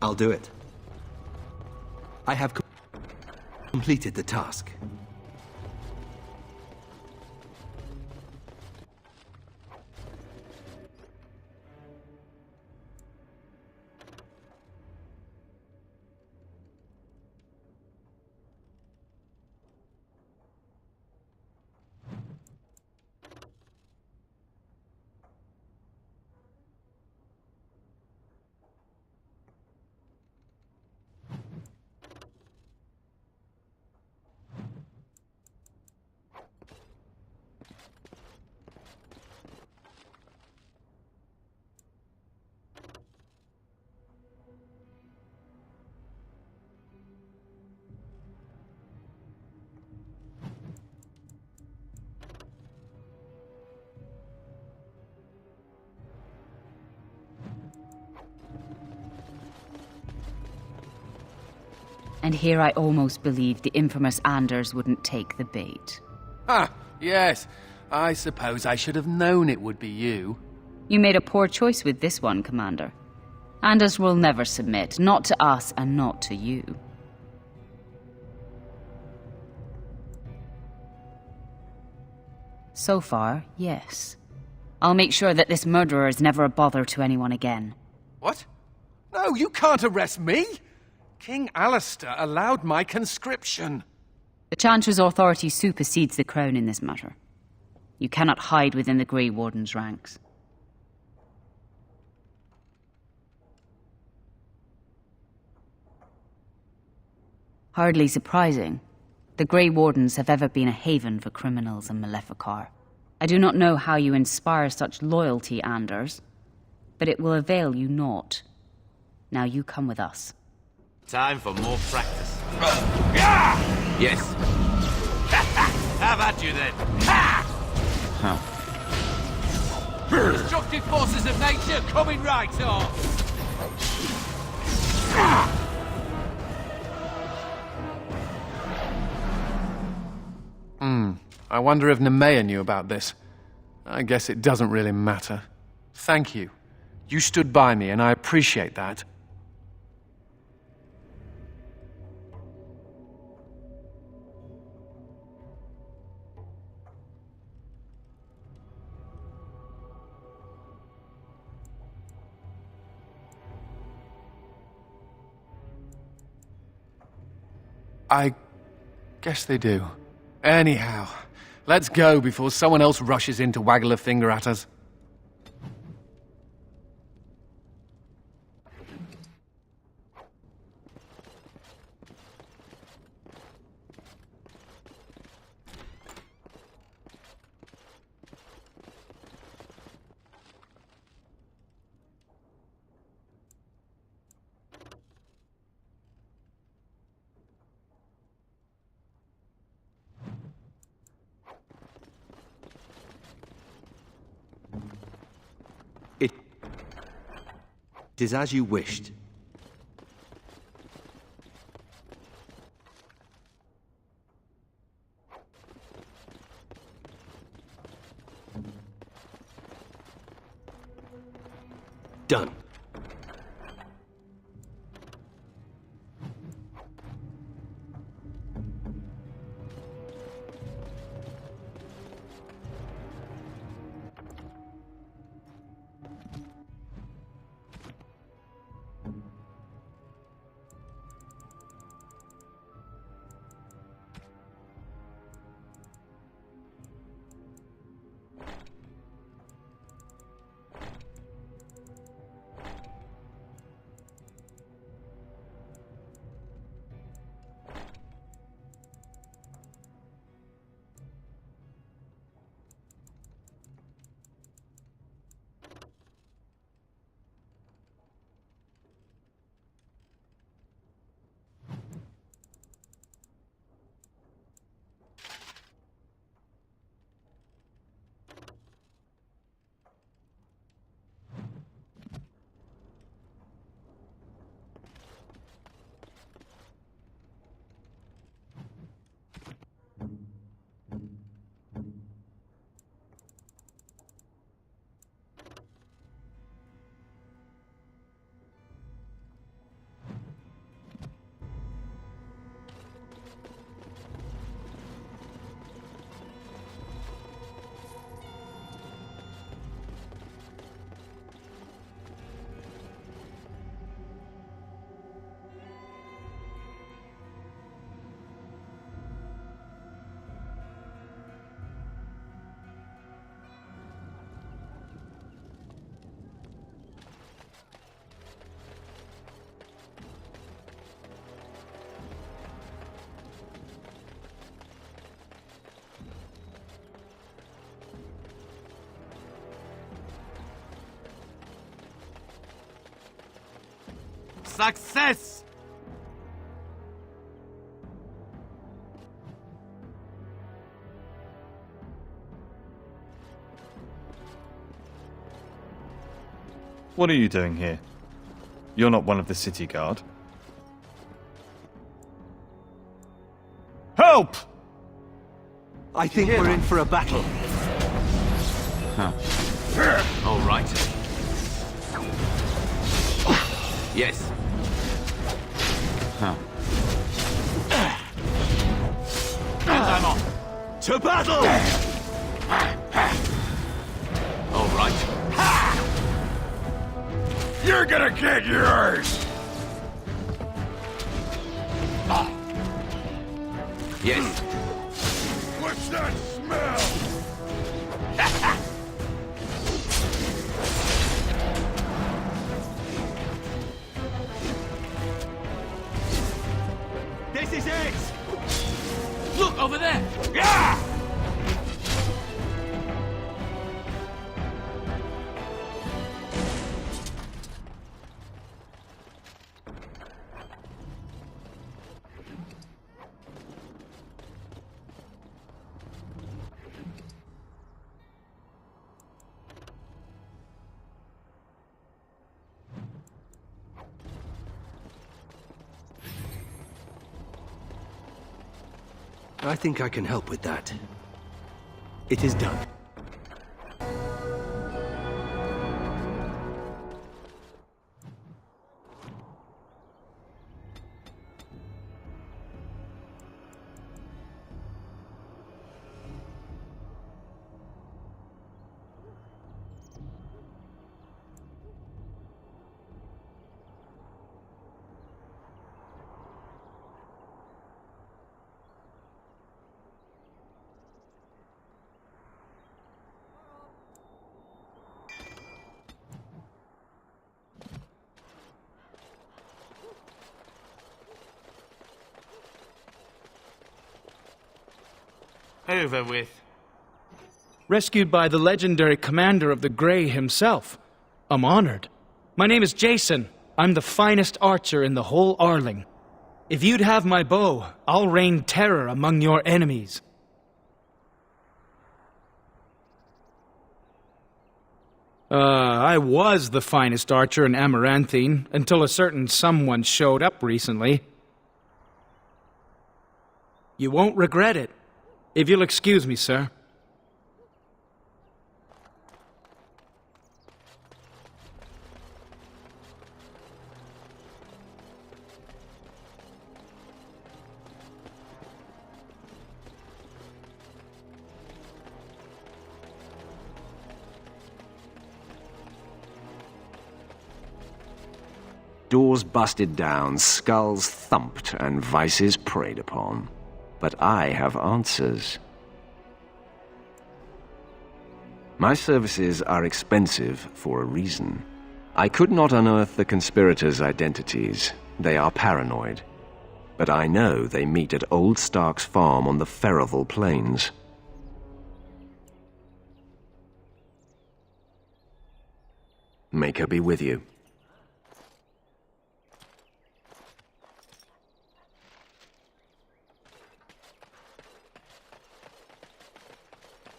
Speaker 5: I'll do it. I have completed the task.
Speaker 7: And here I almost believed the infamous Anders wouldn't take the bait.
Speaker 2: Ah, yes. I suppose I should have known it would be you.
Speaker 7: You made a poor choice with this one, Commander. Anders will never submit, not to us and not to you. So far, yes. I'll make sure that this murderer is never a bother to anyone again.
Speaker 2: What? No, you can't arrest me! King Alistair allowed my conscription.
Speaker 7: The Chantry's authority supersedes the Crown in this matter. You cannot hide within the Grey Warden's ranks. Hardly surprising. The Grey Wardens have ever been a haven for criminals in Maleficar. I do not know how you inspire such loyalty, Anders, but it will avail you naught. Now you come with us.
Speaker 17: Time for more practice. Yes. Have at you then. Destructive forces of nature coming right on.
Speaker 2: I wonder if Nemea knew about this. I guess it doesn't really matter. Thank you. You stood by me, and I appreciate that. I guess they do. Anyhow, let's go before someone else rushes in to waggle a finger at us.
Speaker 5: It is as you wished. Done.
Speaker 17: Success!
Speaker 1: What are you doing here? You're not one of the city guard. Help!
Speaker 9: I think we're in for a battle.
Speaker 17: All right. Yes. I'm on.
Speaker 21: To battle!
Speaker 17: All right.
Speaker 3: You're gonna get yours!
Speaker 6: Yes.
Speaker 3: What's that smell?
Speaker 17: This is it! Look, over there! Yeah!
Speaker 5: I think I can help with that. It is done.
Speaker 17: Over with.
Speaker 10: Rescued by the legendary commander of the Grey himself. I'm honored. My name is Jason. I'm the finest archer in the whole Arling. If you'd have my bow, I'll rain terror among your enemies. I was the finest archer in Amaranthine until a certain someone showed up recently. You won't regret it. If you'll excuse me, sir.
Speaker 8: Doors busted down, skulls thumped, and vices preyed upon. But I have answers. My services are expensive for a reason. I could not unearth the conspirators' identities. They are paranoid. But I know they meet at Old Stark's farm on the Ferroval Plains. Make her be with you.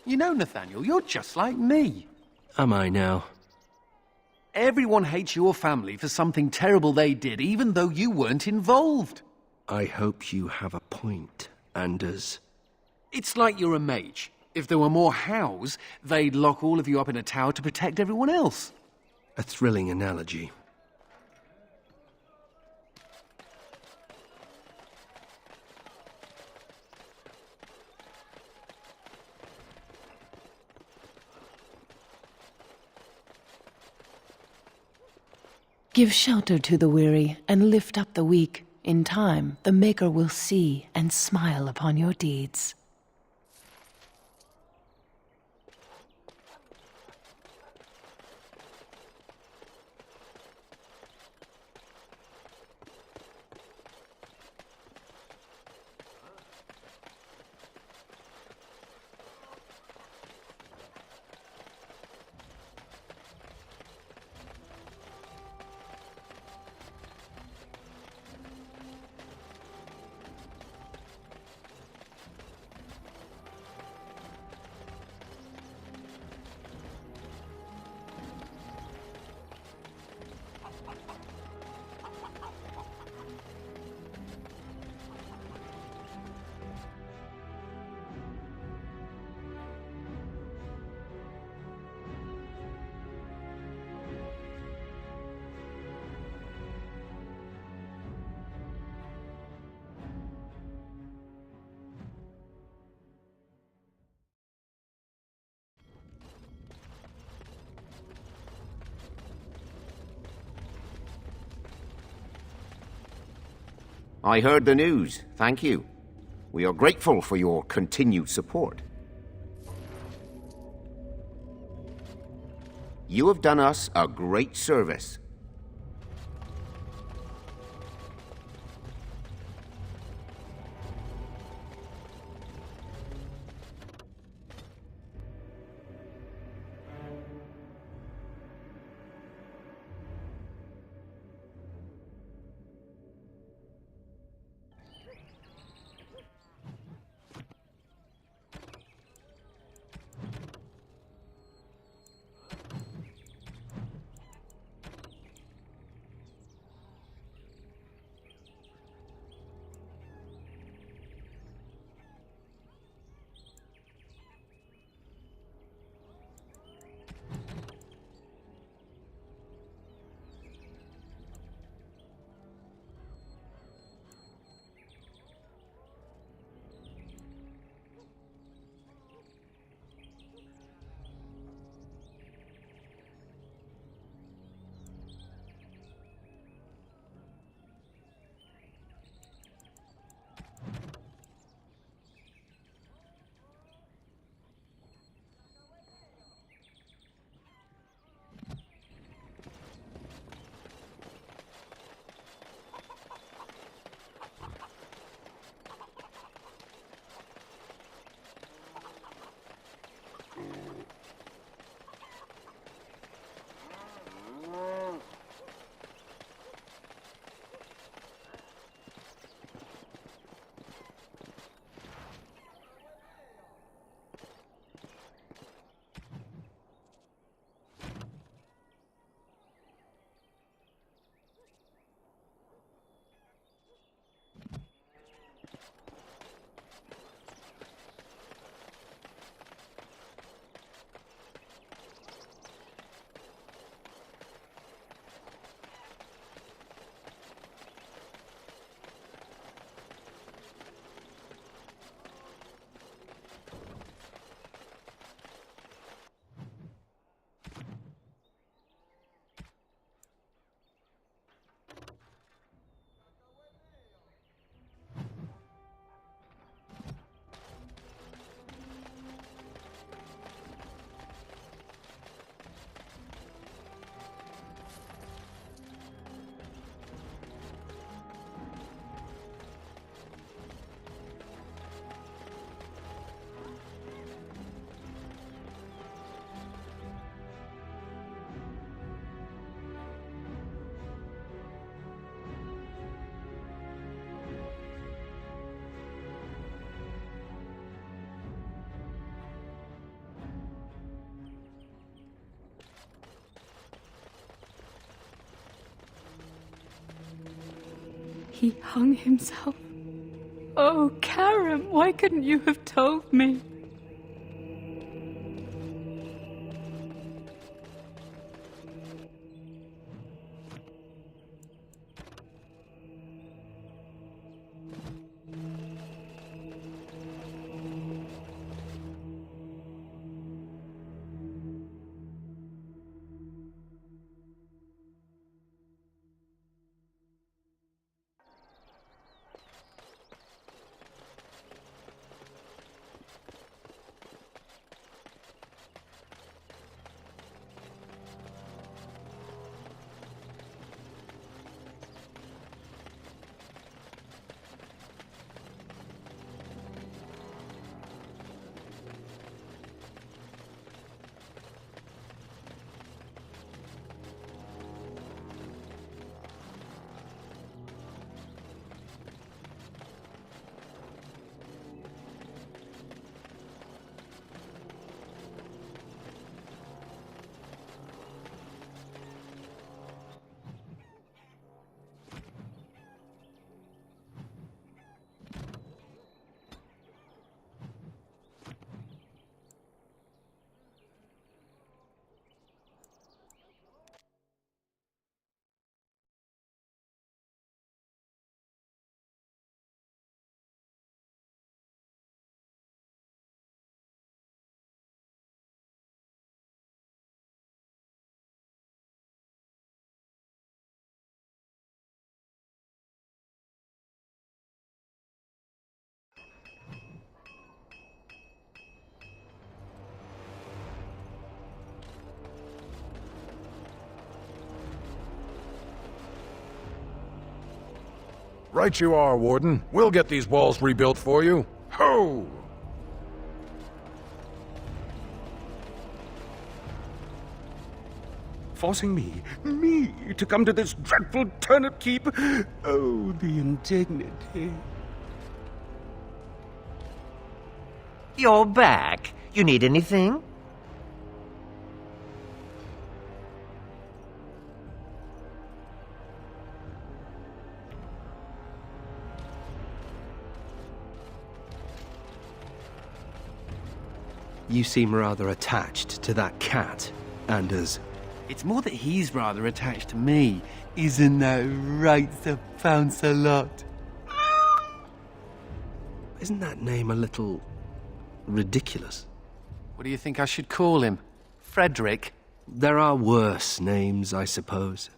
Speaker 20: You know, Nathaniel, you're just like me.
Speaker 5: Am I now?
Speaker 20: Everyone hates your family for something terrible they did, even though you weren't involved.
Speaker 5: I hope you have a point, Anders.
Speaker 20: It's like you're a mage. If there were more hows, they'd lock all of you up in a tower to protect everyone else.
Speaker 5: A thrilling analogy.
Speaker 11: Give shelter to the weary and lift up the weak. In time, the Maker will see and smile upon your deeds.
Speaker 15: I heard the news. Thank you. We are grateful for your continued support. You have done us a great service.
Speaker 13: He hung himself. Oh, Karam, why couldn't you have told me?
Speaker 3: Right you are, Warden. We'll get these walls rebuilt for you. Ho!
Speaker 8: Forcing me to come to this dreadful turnip keep? Oh, the indignity.
Speaker 9: You're back. You need anything?
Speaker 5: You seem rather attached to that cat, Anders.
Speaker 20: It's more that he's rather attached to me. Isn't that right, Sir Pounce-a-Lot?
Speaker 5: Isn't that name a little ridiculous?
Speaker 2: What do you think I should call him? Frederick?
Speaker 5: There are worse names, I suppose.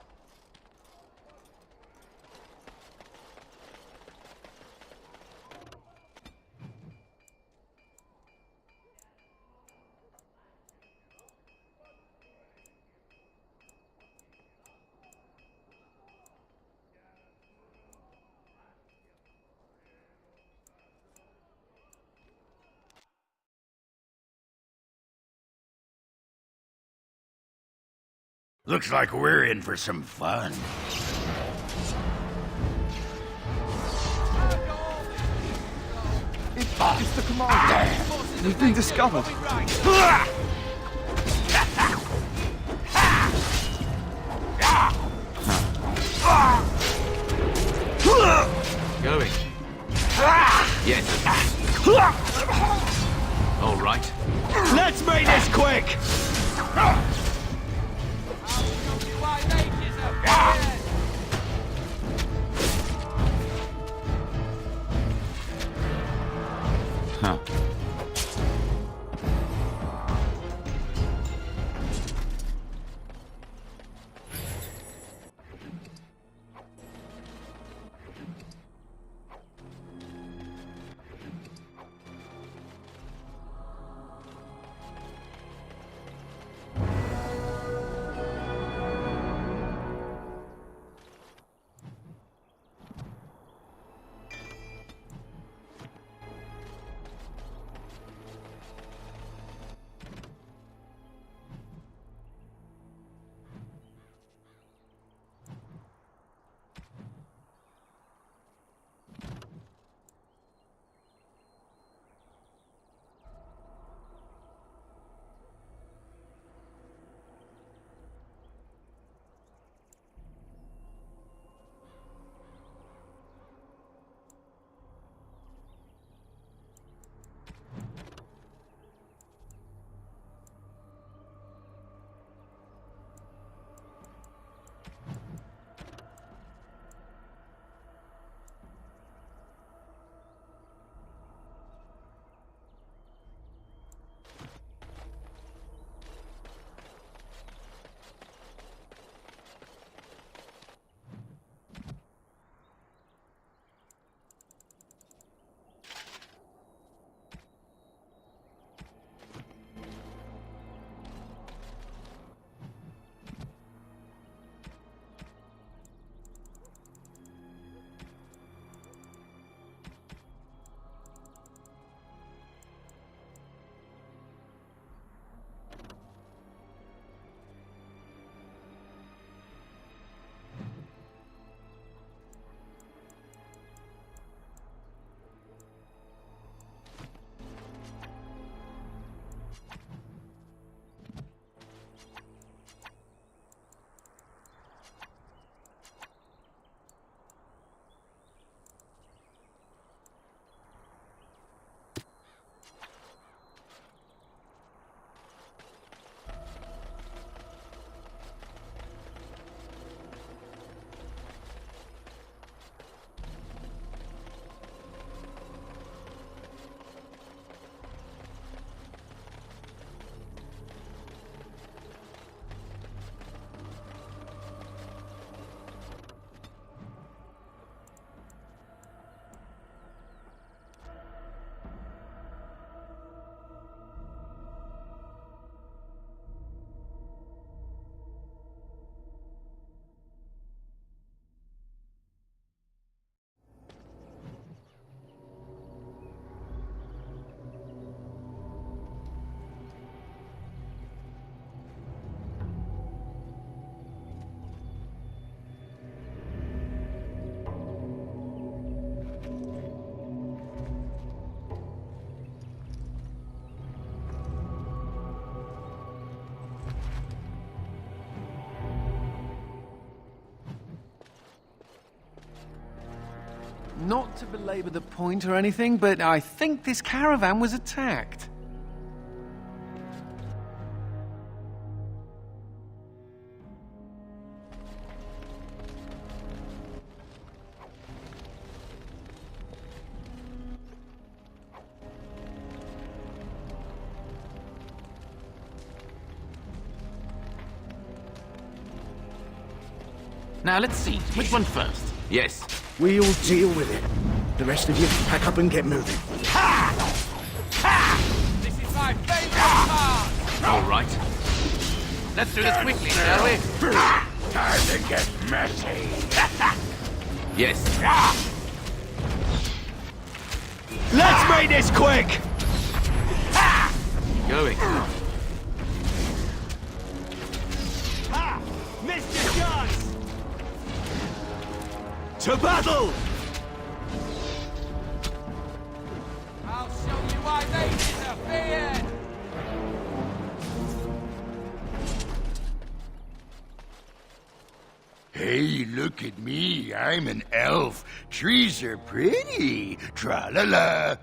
Speaker 6: Looks like we're in for some fun.
Speaker 1: It's the commander. We've been discovered.
Speaker 21: Going. Yes. All right. Let's make this quick!
Speaker 6: Huh.
Speaker 2: Not to belabor the point or anything, but I think this caravan was attacked.
Speaker 12: Now let's see. Which one first?
Speaker 8: Yes.
Speaker 12: We'll deal with it. The rest of you, pack up and get moving.
Speaker 17: This is my favorite part!
Speaker 8: All right.
Speaker 12: Let's do this quickly, shall we?
Speaker 6: Time to get messy.
Speaker 8: Yes.
Speaker 21: Let's make this quick!
Speaker 8: Going.
Speaker 21: Mr. Chance! To battle!
Speaker 17: I'll show you why they interfered!
Speaker 6: Hey, look at me. I'm an elf. Trees are pretty. Tra-la-la.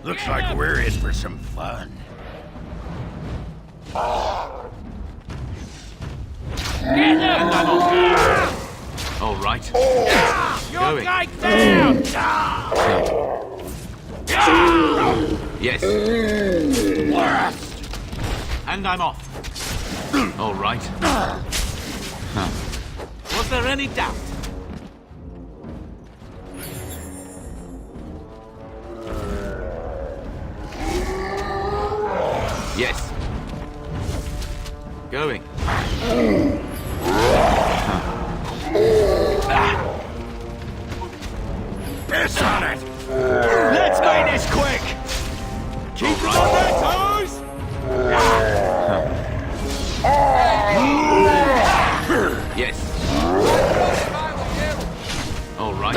Speaker 6: Looks like we're in for some fun.
Speaker 8: All right.
Speaker 17: Your
Speaker 8: Going.
Speaker 17: guy down!
Speaker 8: Yes. And I'm off. All right.
Speaker 12: Was there any doubt?
Speaker 8: Yes. Going.
Speaker 6: Piss on it!
Speaker 21: Let's make this quick! Keep them on their toes!
Speaker 8: Yes. All right.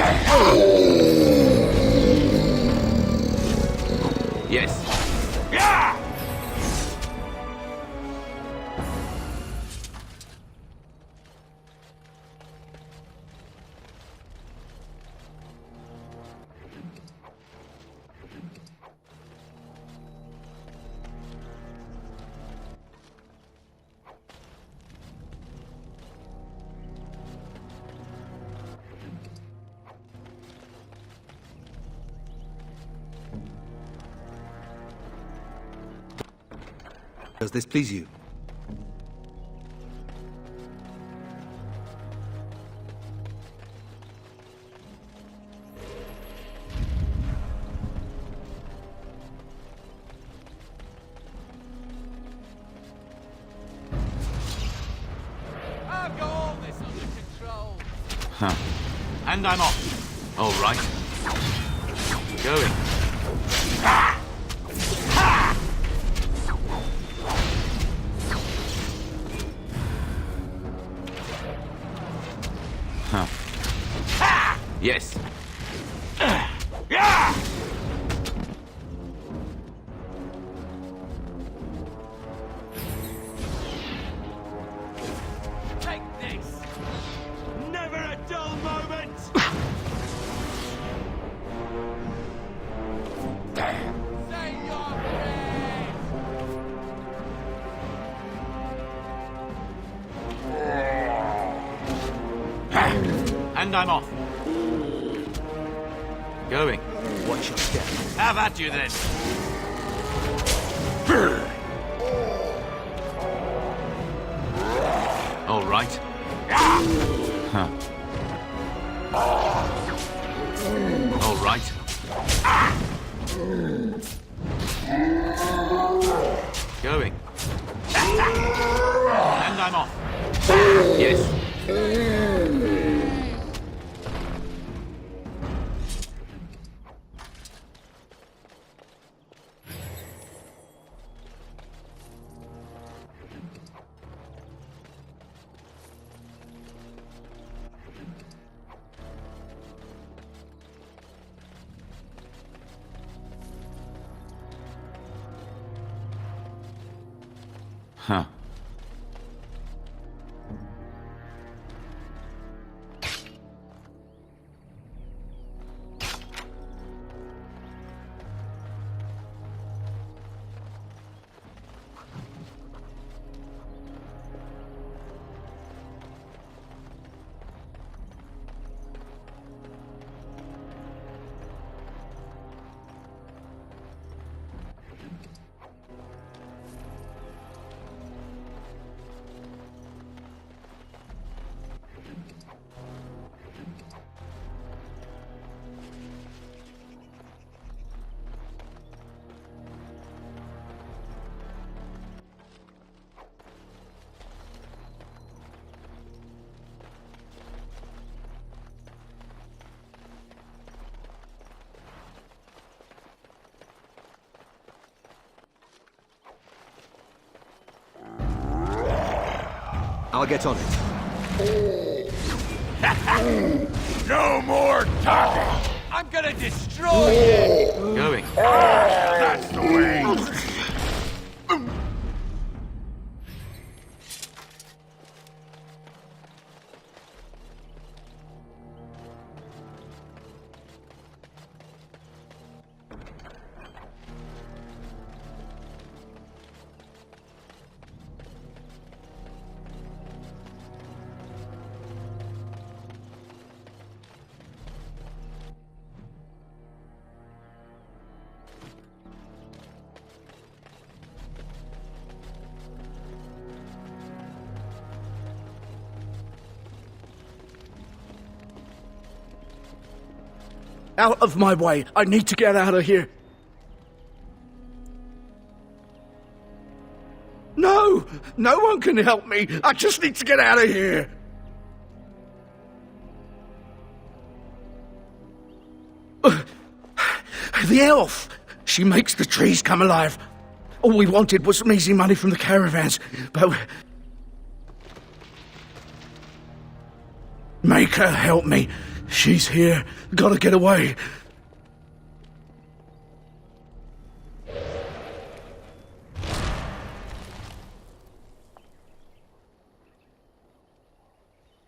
Speaker 8: Yes.
Speaker 5: Does this please you?
Speaker 17: I've got all this under control.
Speaker 8: Huh. And I'm off. All right. Going. Huh. Yes.
Speaker 21: Take this! Never a dull moment!
Speaker 17: Say your prayers!
Speaker 8: And I'm off. Going.
Speaker 12: Watch your step. Have at you then.
Speaker 8: All right. Huh. All right. Going. And I'm off.
Speaker 17: Yes.
Speaker 6: Huh.
Speaker 5: I'll get on it.
Speaker 21: No more talking!
Speaker 17: I'm gonna destroy you!
Speaker 21: Going. That's the way.
Speaker 12: Out of my way. I need to get out of here. No! No one can help me. I just need to get out of here. The elf! She makes the trees come alive. All we wanted was some easy money from the caravans, but... Make her help me. She's here. Gotta get away.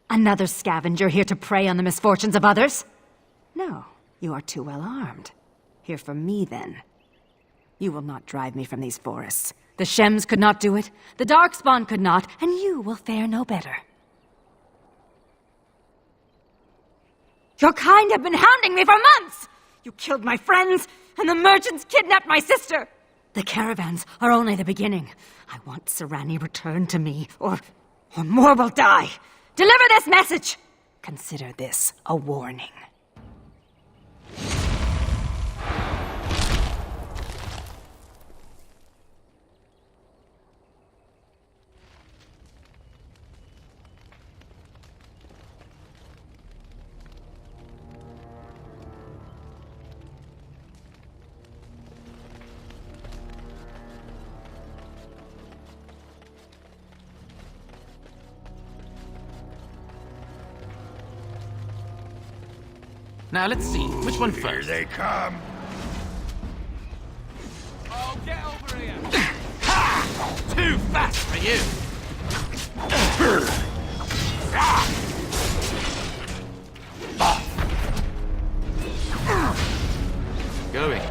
Speaker 14: Another scavenger here to prey on the misfortunes of others? No, you are too well armed. Here for me, then. You will not drive me from these forests. The Shems could not do it, the Darkspawn could not, and you will fare no better. Your kind have been hounding me for months! You killed my friends, and the merchants kidnapped my sister! The caravans are only the beginning. I want Serani returned to me, or more will die. Deliver this message! Consider this a warning.
Speaker 17: Now let's see, which one first?
Speaker 21: Here they come.
Speaker 17: Oh, get over here! Ha! Too fast for you!
Speaker 21: Going.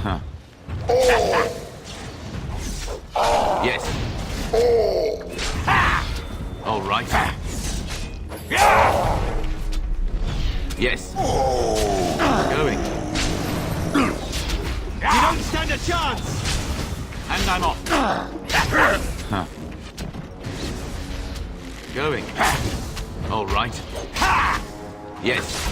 Speaker 6: Huh. Yes. All right. Yes. Going.
Speaker 21: You don't stand a chance!
Speaker 6: And I'm off. Huh. Going. All right. Yes.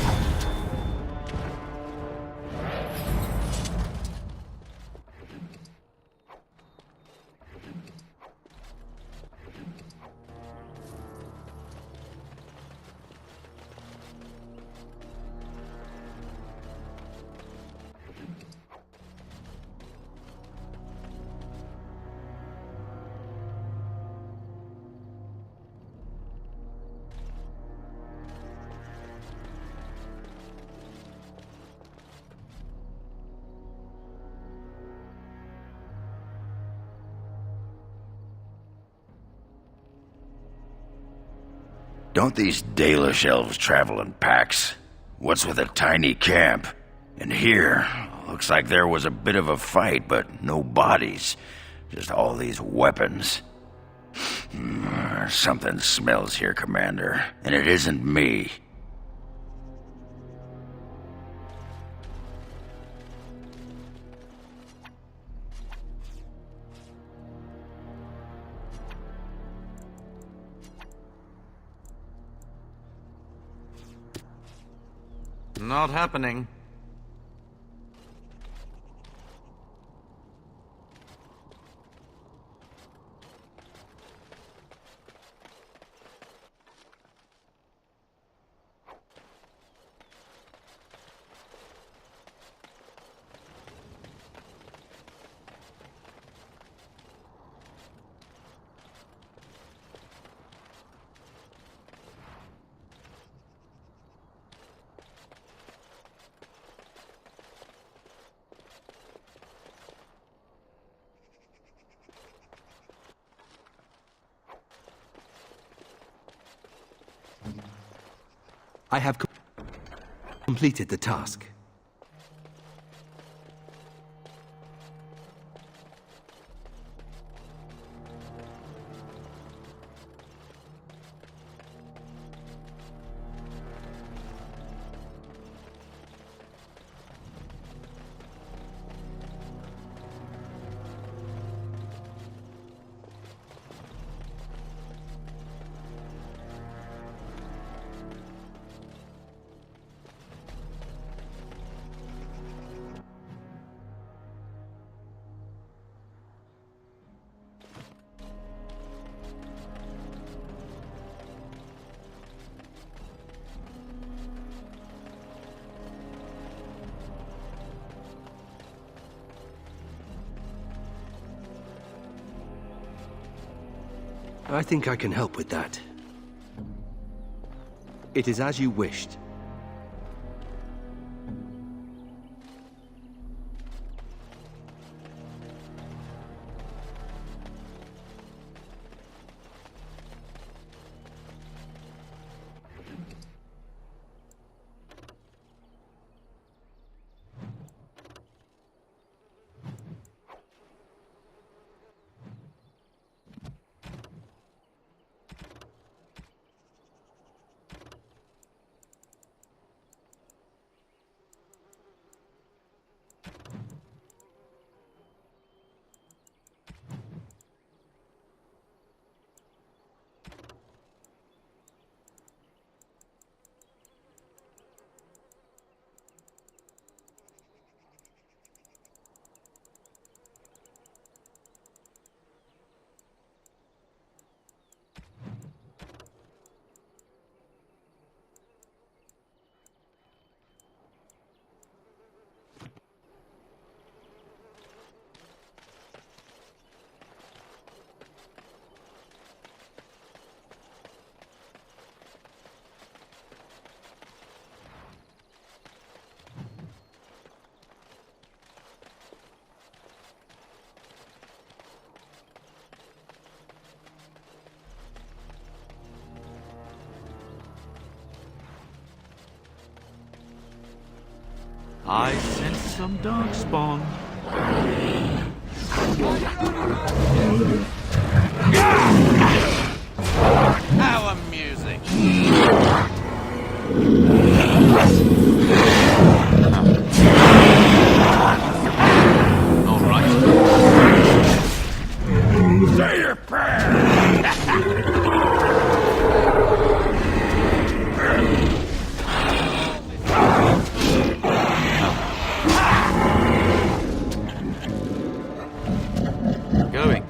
Speaker 6: Don't these Dalish elves travel in packs? What's with a tiny camp? And here, looks like there was a bit of a fight, but no bodies. Just all these weapons. Something smells here, Commander, and it isn't me.
Speaker 16: Not happening.
Speaker 5: I have completed the task. I think I can help with that. It is as you wished.
Speaker 21: I sense some darkspawn.
Speaker 17: How amusing. All right.
Speaker 3: Say your prayer!
Speaker 17: Going.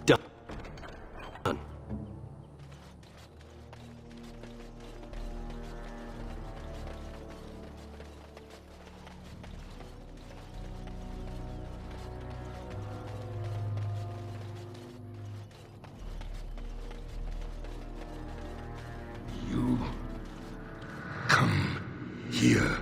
Speaker 5: Done.
Speaker 3: You come here.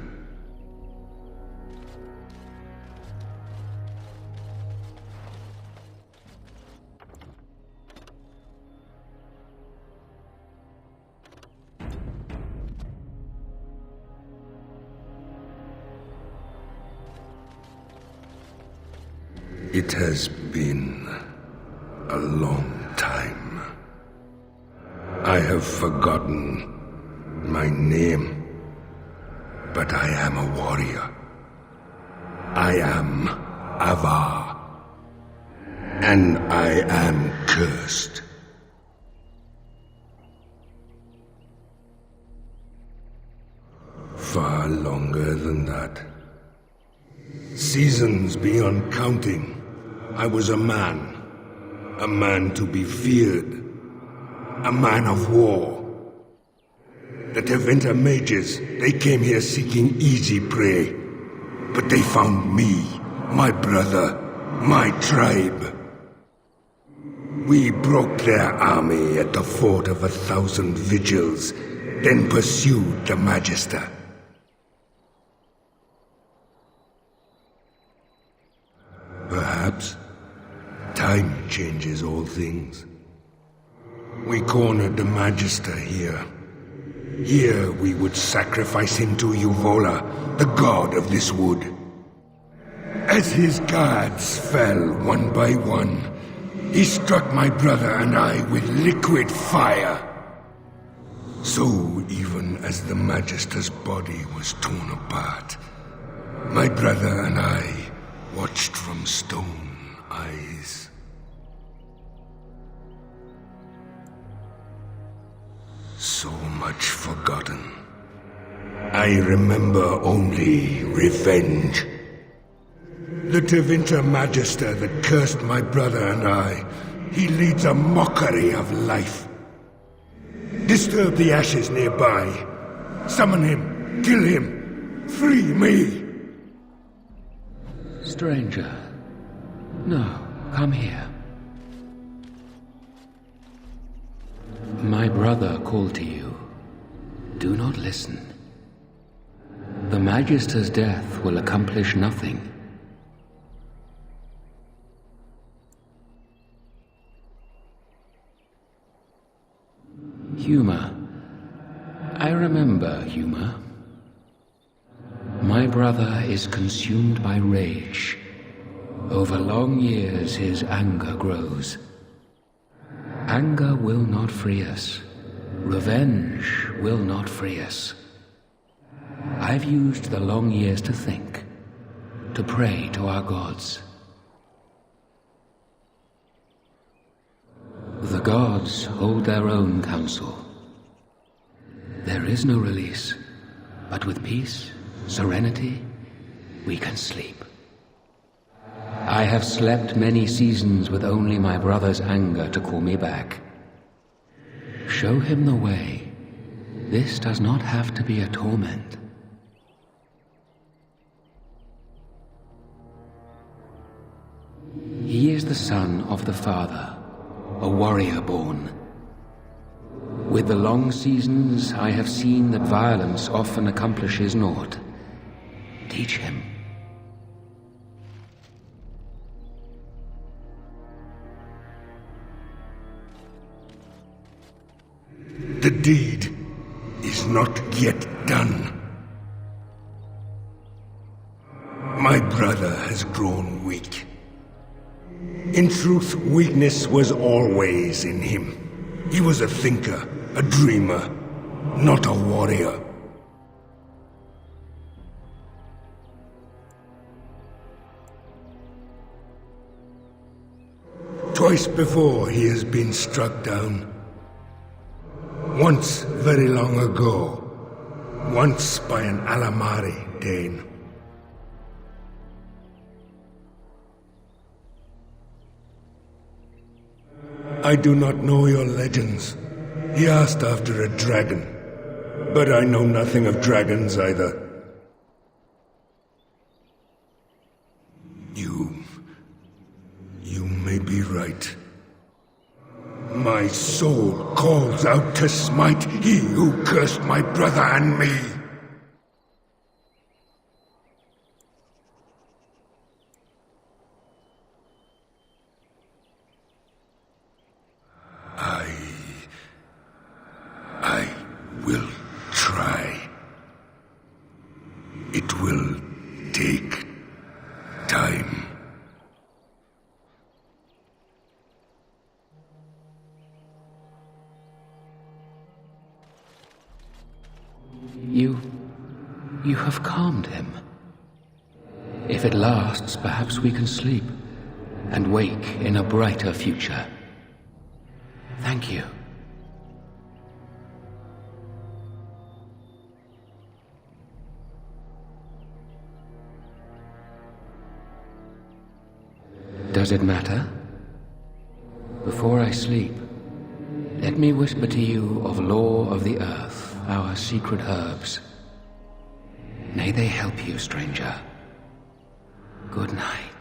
Speaker 3: It has been a long time. I have forgotten my name, but I am a warrior. I am Avar, and I am cursed. Far longer than that. Seasons beyond counting. I was a man to be feared, a man of war. The Tevinter mages, they came here seeking easy prey, but they found me, my brother, my tribe. We broke their army at the Fort of 1,000 Vigils, then pursued the Magister. Perhaps time changes all things. We cornered the Magister here. Here we would sacrifice him to Yuvola, the god of this wood. As his guards fell one by one, he struck my brother and I with liquid fire. So even as the Magister's body was torn apart, my brother and I watched from stone eyes. So much forgotten. I remember only revenge. The Tevinter Magister that cursed my brother and I, he leads a mockery of life. Disturb the ashes nearby. Summon him. Kill him. Free me.
Speaker 18: Stranger. No, come here. My brother called to you. Do not listen. The Magister's death will accomplish nothing. Huma. I remember Huma. My brother is consumed by rage. Over long years, his anger grows. Anger will not free us. Revenge will not free us. I've used the long years to think, to pray to our gods. The gods hold their own counsel. There is no release, but with peace, serenity, we can sleep. have slept many seasons with only my brother's anger to call me back. Show him the way. This does not have to be a torment. He is the son of the father, a warrior born. With the long seasons, I have seen that violence often accomplishes naught. Teach him.
Speaker 3: The deed is not yet done. My brother has grown weak. In truth, weakness was always in him. He was a thinker, a dreamer, not a warrior. Twice before he has been struck down. Once very long ago. Once by an Alamari Dane. I do not know your legends. He asked after a dragon, but I know nothing of dragons either. You may be right. My soul calls out to smite he who cursed my brother and me. I will try. It will take time.
Speaker 18: You have calmed him. If it lasts, perhaps we can sleep and wake in a brighter future. Thank you. Does it matter? Before I sleep, let me whisper to you of Law of the Earth, our secret herbs. May they help you, stranger. Good night.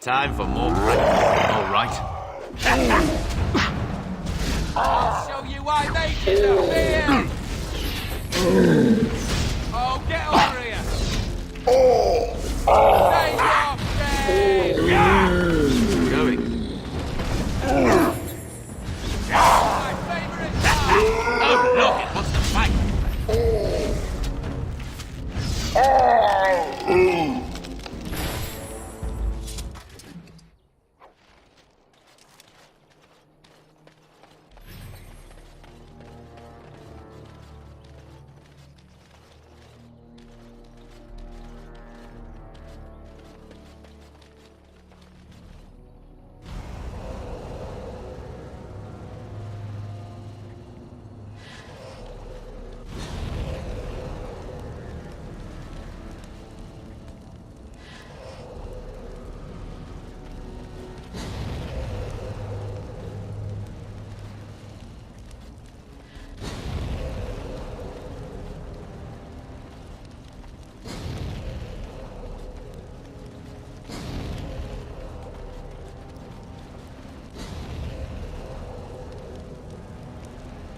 Speaker 17: Time for more practice, all right. I'll show you why mages are feared! Oh, get over here! Save your face! Going. My favorite part! Oh, look, it wants to fight!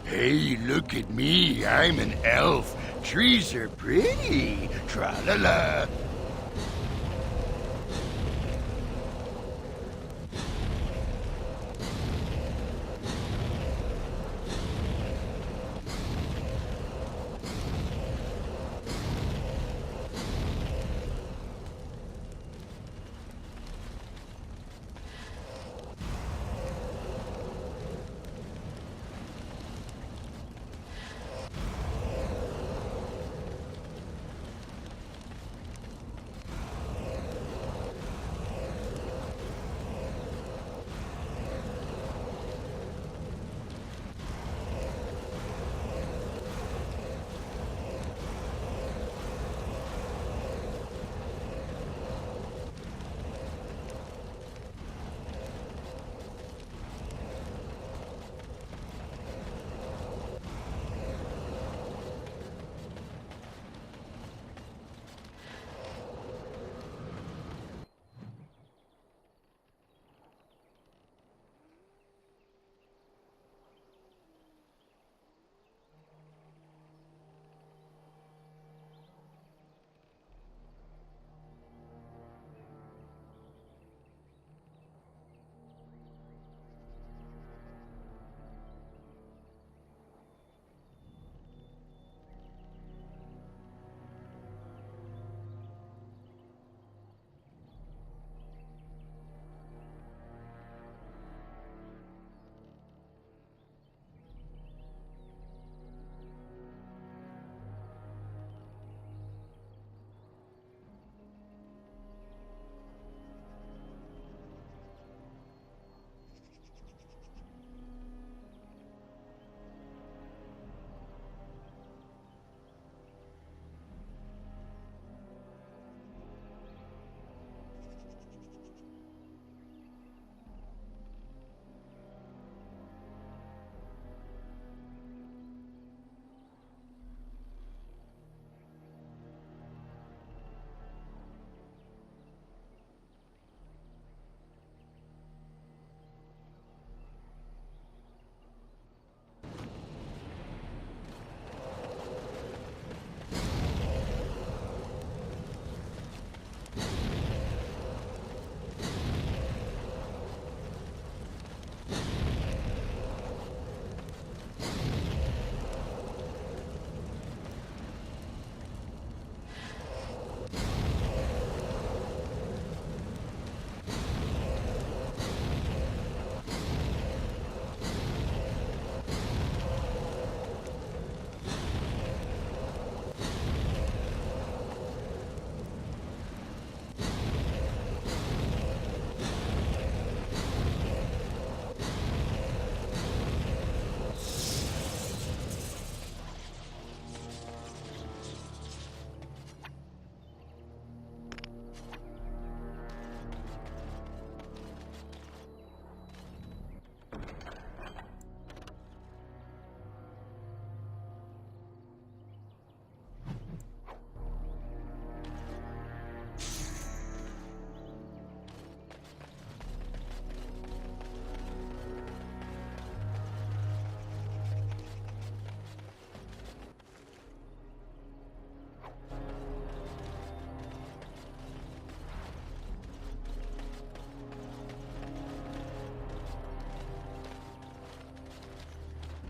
Speaker 6: Hey, look at me. I'm an elf. Trees are pretty. Tra-la-la.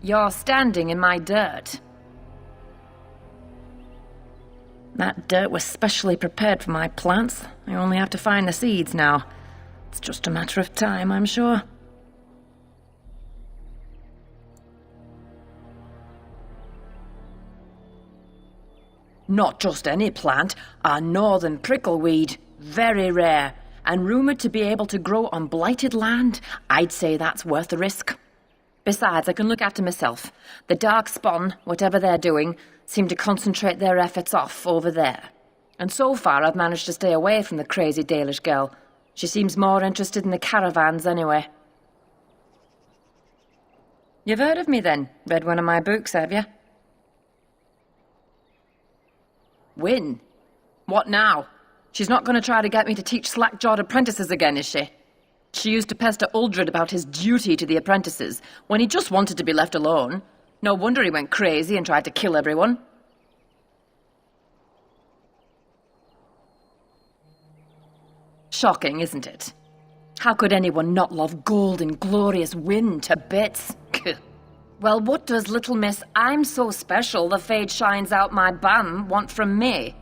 Speaker 19: You're standing in my dirt. That dirt was specially prepared for my plants. I only have to find the seeds now. It's just a matter of time, I'm sure. Not just any plant, a northern prickleweed. Very rare, and rumoured to be able to grow on blighted land. I'd say that's worth the risk. Besides, I can look after myself. The Darkspawn, whatever they're doing, seem to concentrate their efforts off over there. And so far I've managed to stay away from the crazy Dalish girl. She seems more interested in the caravans anyway. You've heard of me then? Read one of my books, have you? Win? What now? She's not going to try to get me to teach slack-jawed apprentices again, is she? She used to pester Uldred about his duty to the apprentices, when he just wanted to be left alone. No wonder he went crazy and tried to kill everyone. Shocking, isn't it? How could anyone not love gold and glorious wind to bits? Well, what does little miss I'm so special the fade shines out my bum want from me?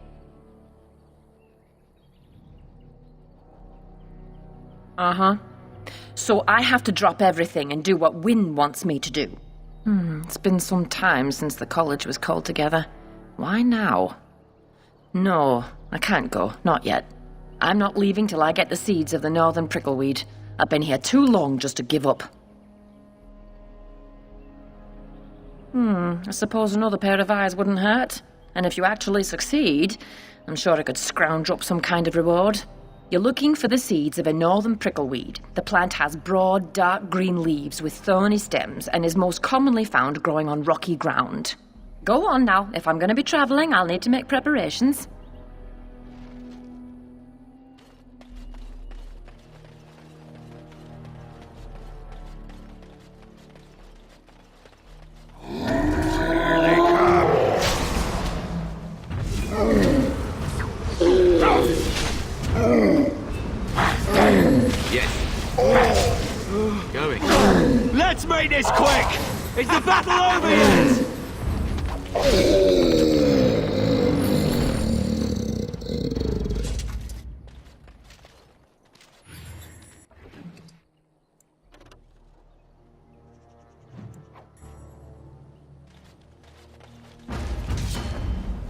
Speaker 19: Uh-huh. So I have to drop everything and do what Wynne wants me to do. It's been some time since the college was called together. Why now? No, I can't go. Not yet. I'm not leaving till I get the seeds of the northern prickleweed. I've been here too long just to give up. I suppose another pair of eyes wouldn't hurt. And if you actually succeed, I'm sure I could scrounge up some kind of reward. You're looking for the seeds of a northern prickleweed. The plant has broad, dark green leaves with thorny stems and is most commonly found growing on rocky ground. Go on now. If I'm going to be traveling, I'll need to make preparations.
Speaker 21: Let's make this quick! Is the battle over yet?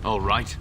Speaker 17: All right.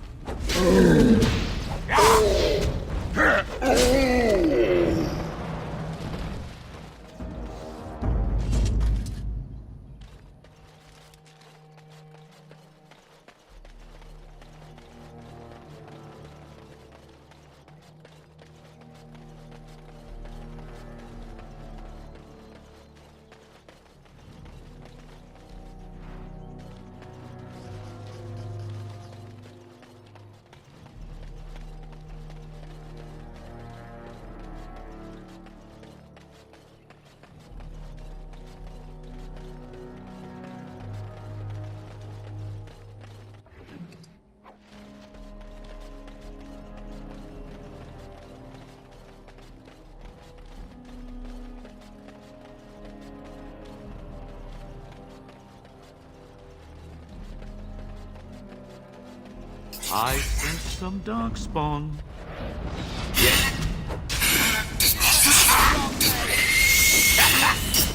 Speaker 17: I sense some darkspawn.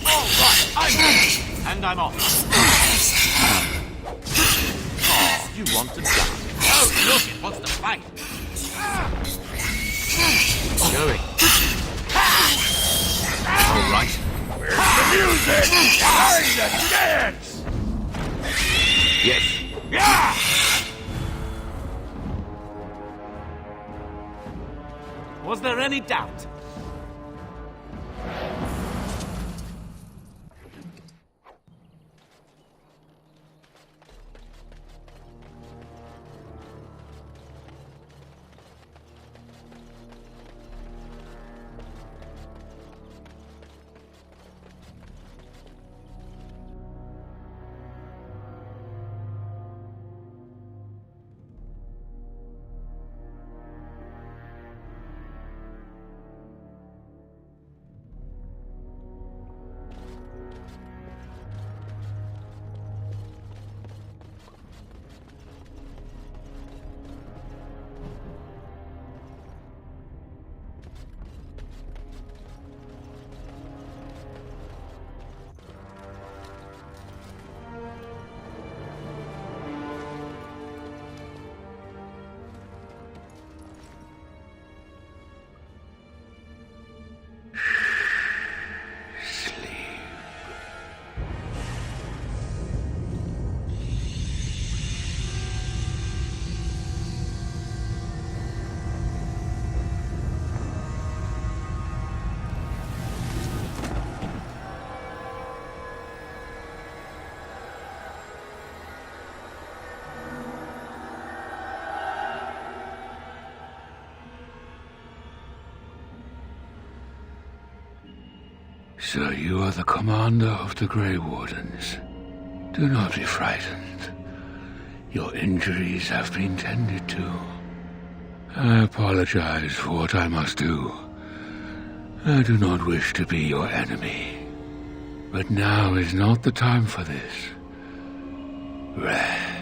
Speaker 17: All right, I'm in, and I'm off. Oh, you want to die? Oh, look, it wants to fight. Going. All right.
Speaker 21: Where's the music? Time to dance!
Speaker 17: Yes.
Speaker 21: Yeah!
Speaker 17: Was there any doubt?
Speaker 18: So you are the commander of the Grey Wardens. Do not be frightened. Your injuries have been tended to. I apologize for what I must do. I do not wish to be your enemy. But now is not the time for this. Rest.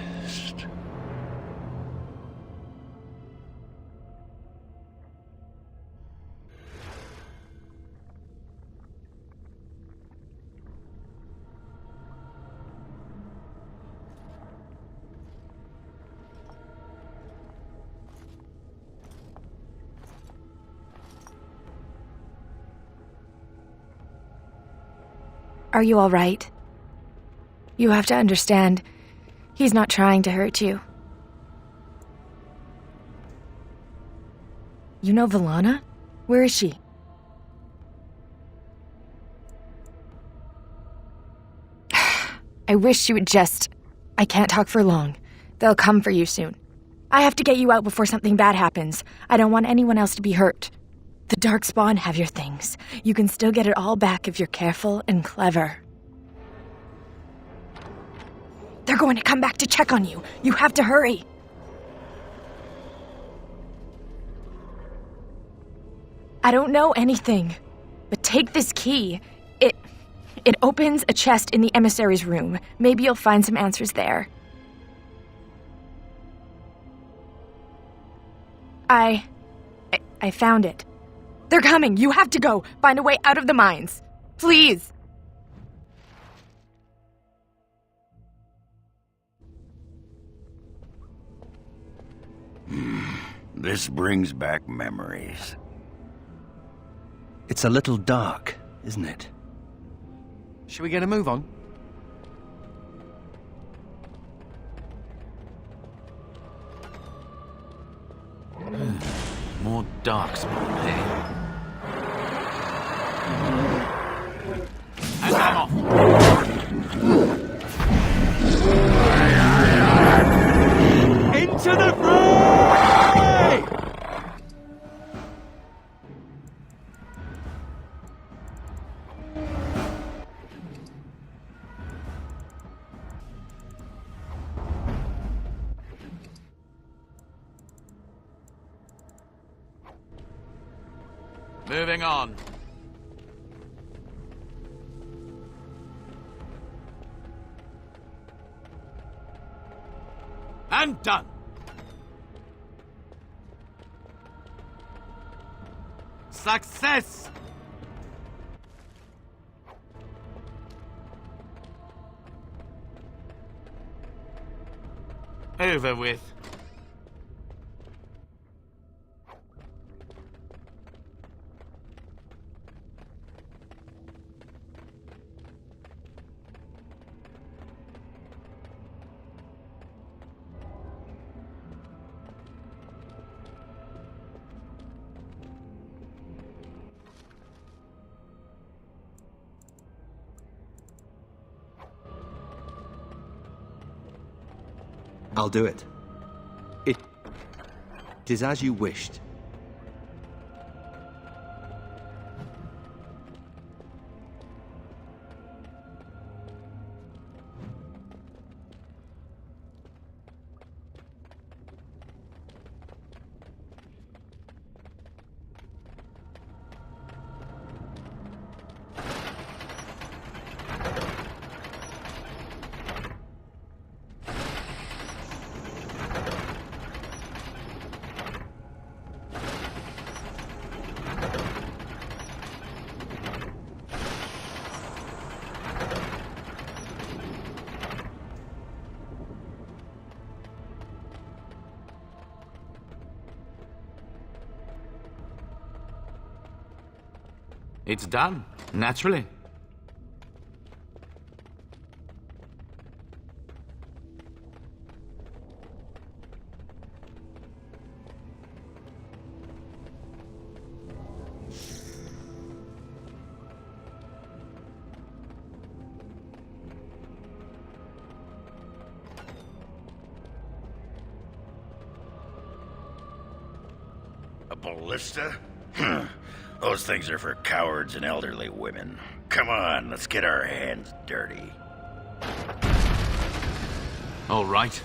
Speaker 4: Are you all right? You have to understand, he's not trying to hurt you. You know Valana? Where is she? I wish you would just... I can't talk for long. They'll come for you soon. I have to get you out before something bad happens. I don't want anyone else to be hurt. The Darkspawn have your things. You can still get it all back if you're careful and clever. They're going to come back to check on you. You have to hurry. I don't know anything, but take this key. It opens a chest in the emissary's room. Maybe you'll find some answers there. I found it. They're coming. You have to go. Find a way out of the mines. Please.
Speaker 6: This brings back memories.
Speaker 5: It's a little dark, isn't it?
Speaker 2: Should we get a move on?
Speaker 16: More Darkspawn, eh? And I'm off.
Speaker 21: Into the fray!
Speaker 16: Moving on. And done. Success! Over with.
Speaker 5: I'll do it. It is as you wished.
Speaker 16: It's done, naturally.
Speaker 6: A ballista? Those things are for cowards and elderly women. Come on, let's get our hands dirty.
Speaker 16: All right.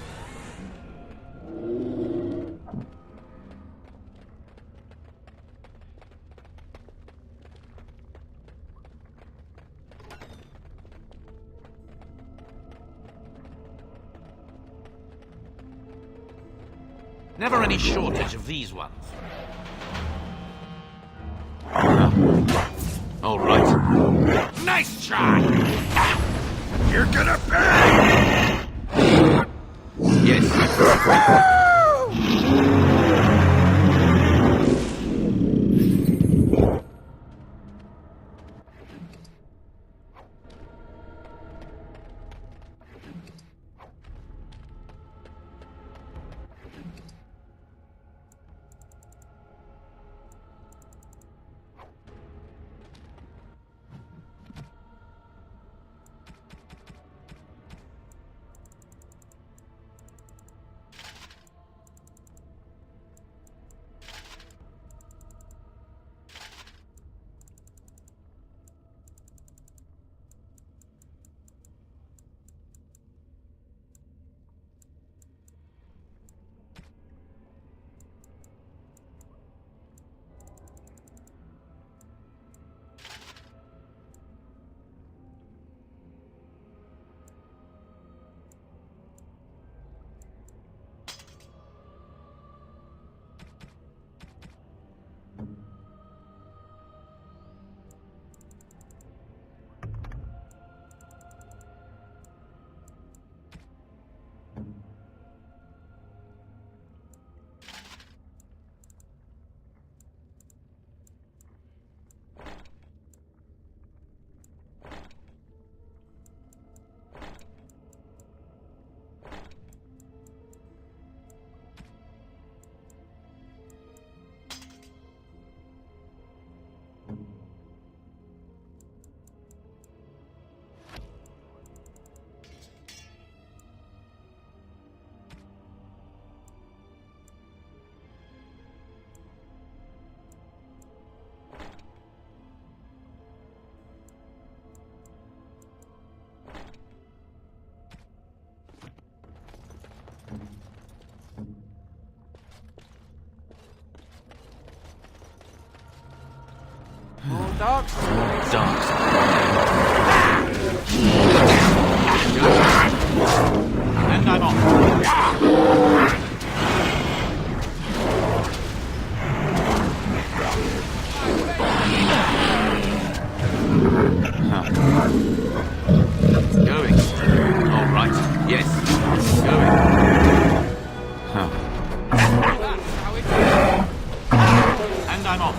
Speaker 16: Never any shortage of these ones. All right.
Speaker 6: Nice try! You're gonna pay!
Speaker 16: Yes.
Speaker 2: Dogs?
Speaker 16: Dogs. And I'm on. Going. All right. Yes. Going. And I'm off.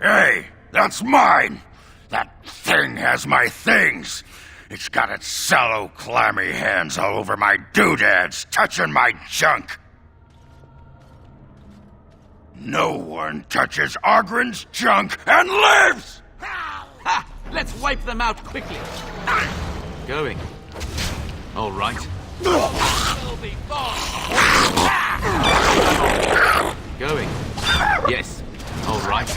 Speaker 6: Hey, that's mine! That thing has my things! It's got its sallow, clammy hands all over my doodads, touching my junk! No one touches Ogren's junk and lives!
Speaker 16: Ha! Let's wipe them out quickly. Going. All right. Going. Yes. All right.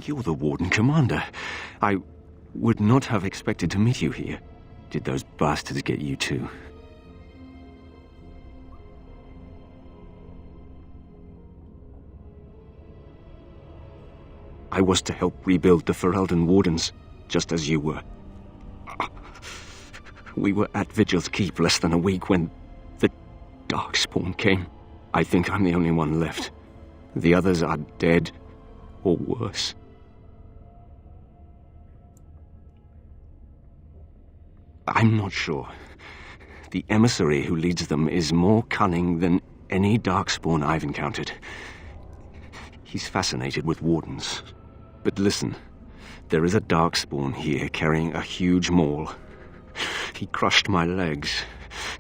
Speaker 8: You're the Warden Commander. I would not have expected to meet you here. Did those bastards get you too? I was to help rebuild the Ferelden Wardens, just as you were. We were at Vigil's Keep less than a week when the Darkspawn came. I think I'm the only one left. The others are dead, or worse. I'm not sure. The emissary who leads them is more cunning than any Darkspawn I've encountered. He's fascinated with Wardens. But listen, there is a Darkspawn here carrying a huge maul. He crushed my legs.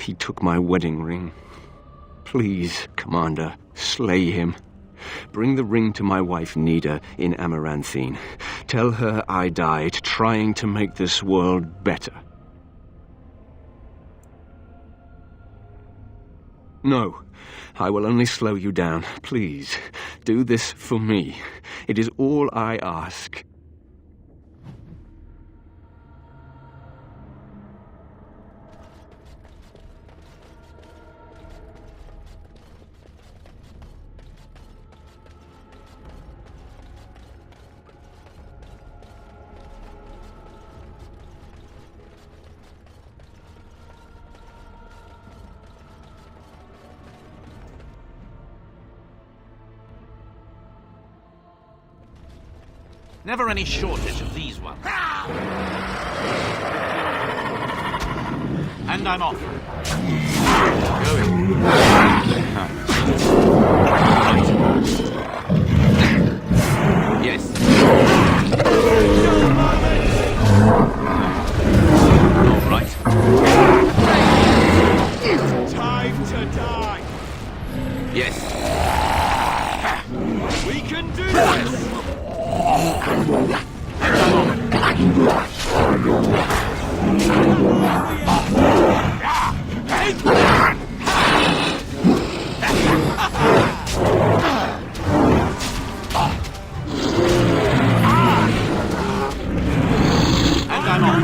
Speaker 8: He took my wedding ring. Please, Commander, slay him. Bring the ring to my wife Nida in Amaranthine. Tell her I died trying to make this world better. No, I will only slow you down. Please, do this for me. It is all I ask.
Speaker 16: Never any shortage of these ones. And I'm off. Going. Right. Yes. All right.
Speaker 21: Time to die.
Speaker 16: Yes.
Speaker 21: We can do this.
Speaker 16: And I'm on.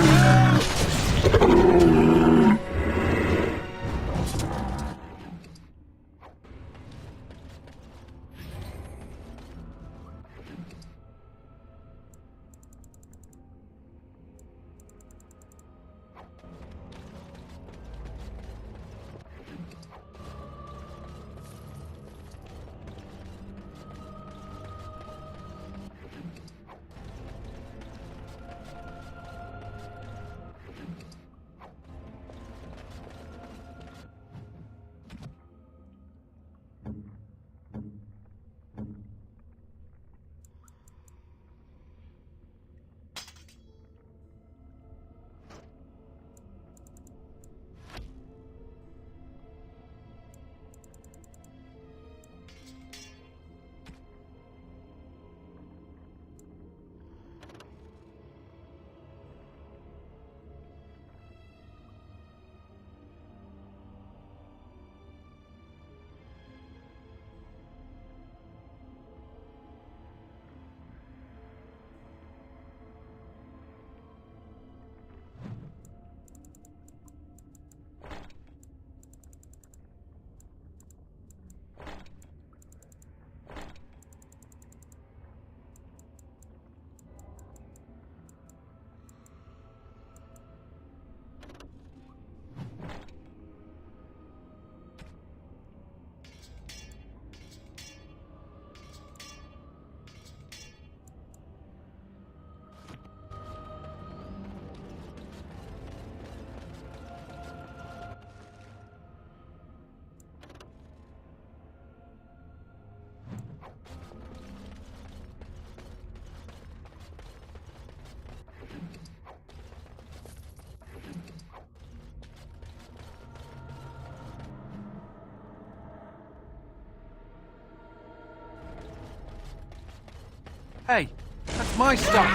Speaker 20: Hey, that's my stuff.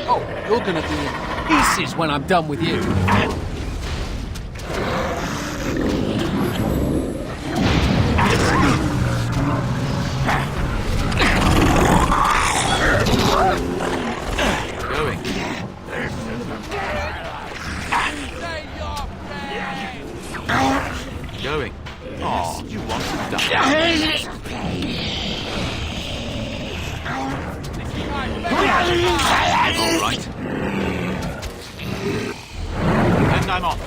Speaker 20: Oh, you're gonna be in pieces when I'm done with you.
Speaker 16: Going. Oh, you want to die? All right. And I'm off.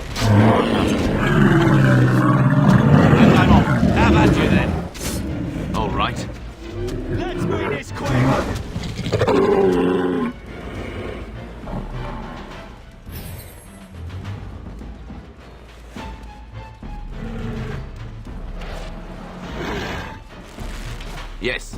Speaker 16: And I'm off. Have at you then. All right.
Speaker 21: Let's make this quick!
Speaker 16: Yes.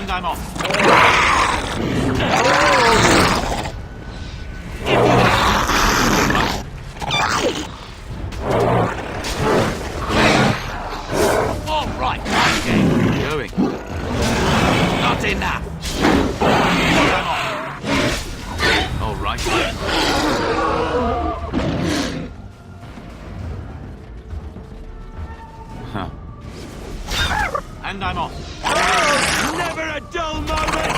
Speaker 16: I'm off.
Speaker 17: All right, okay.
Speaker 16: Going.
Speaker 17: Not enough.
Speaker 16: I'm off. All right. Huh. And I'm off.
Speaker 21: Never a dull moment!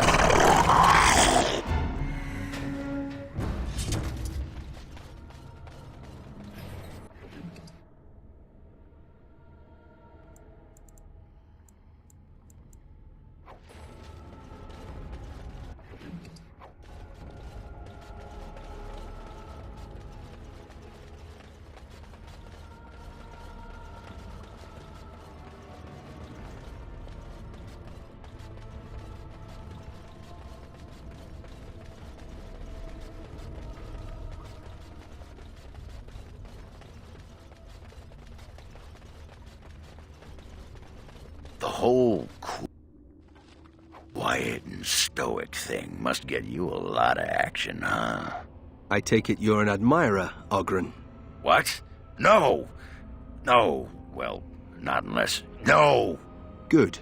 Speaker 6: The whole quiet and stoic thing must get you a lot of action, huh?
Speaker 5: I take it you're an admirer, Oghren.
Speaker 6: What? No! No. Well, not unless... No!
Speaker 5: Good.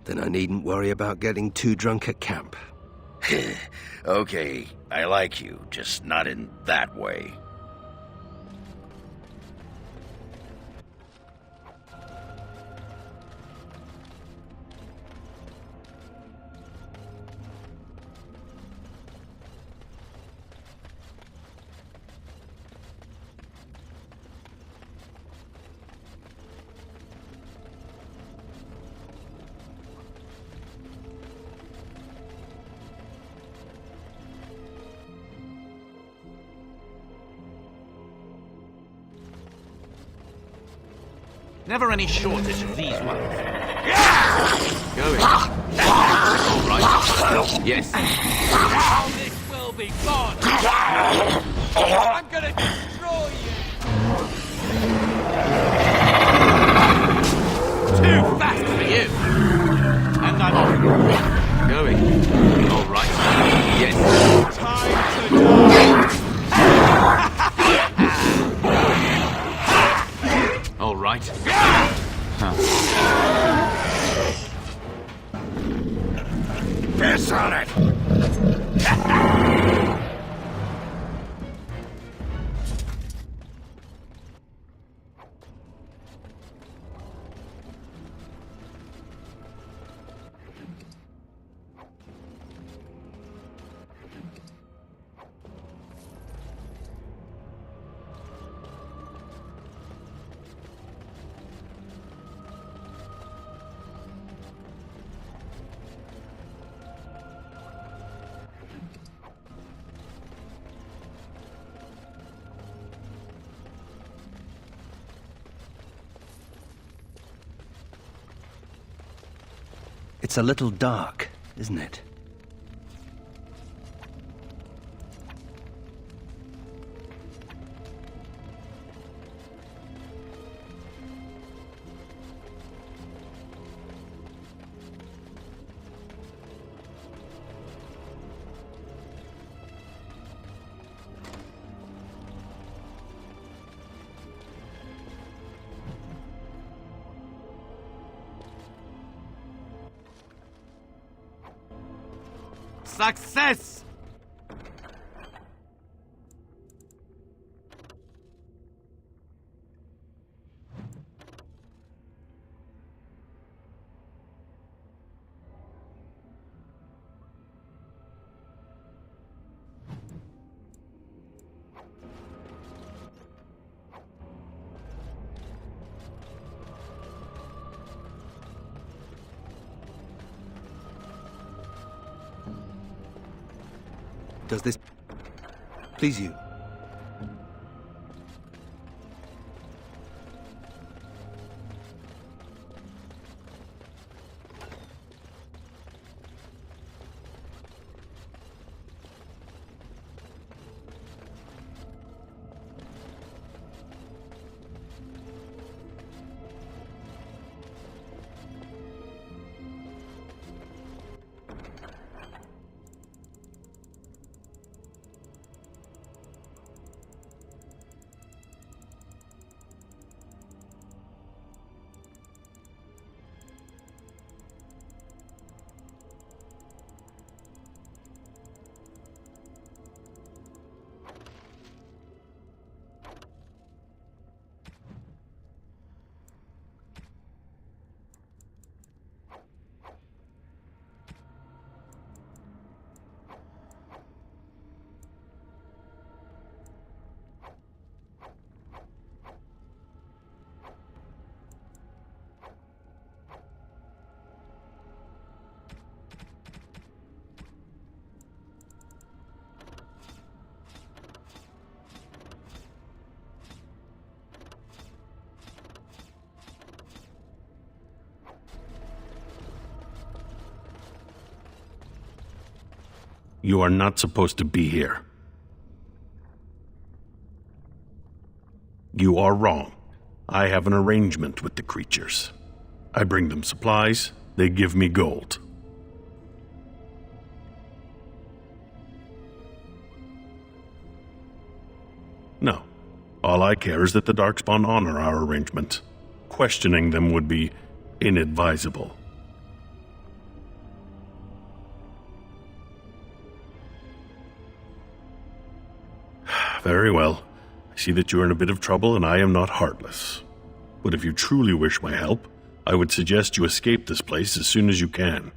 Speaker 5: Then I needn't worry about getting too drunk at camp.
Speaker 6: Okay, I like you, just not in that way.
Speaker 16: Never any shortage of these ones. Going. All right. Yes.
Speaker 17: Now this will be fun. I'm gonna destroy you.
Speaker 16: Too fast for you. And I'm on. Going. All right. Yes.
Speaker 21: Time to die!
Speaker 16: All right.
Speaker 6: Piss on it!
Speaker 5: It's a little dark, isn't it?
Speaker 16: Success!
Speaker 5: Does this please you?
Speaker 7: You are not supposed to be here. You are wrong. I have an arrangement with the creatures. I bring them supplies, they give me gold. No. All I care is that the Darkspawn honor our arrangement. Questioning them would be inadvisable. Very well. I see that you're in a bit of trouble, and I am not heartless. But if you truly wish my help, I would suggest you escape this place as soon as you can.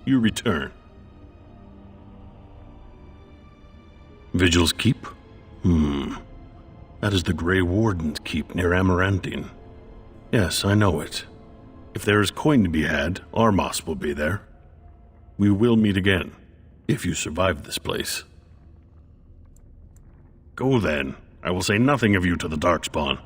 Speaker 7: You return. Vigil's Keep? That is the Grey Warden's Keep near Amarantine. Yes, I know it. If there is coin to be had, Armas will be there. We will meet again, if you survive this place. Go then. I will say nothing of you to the Darkspawn.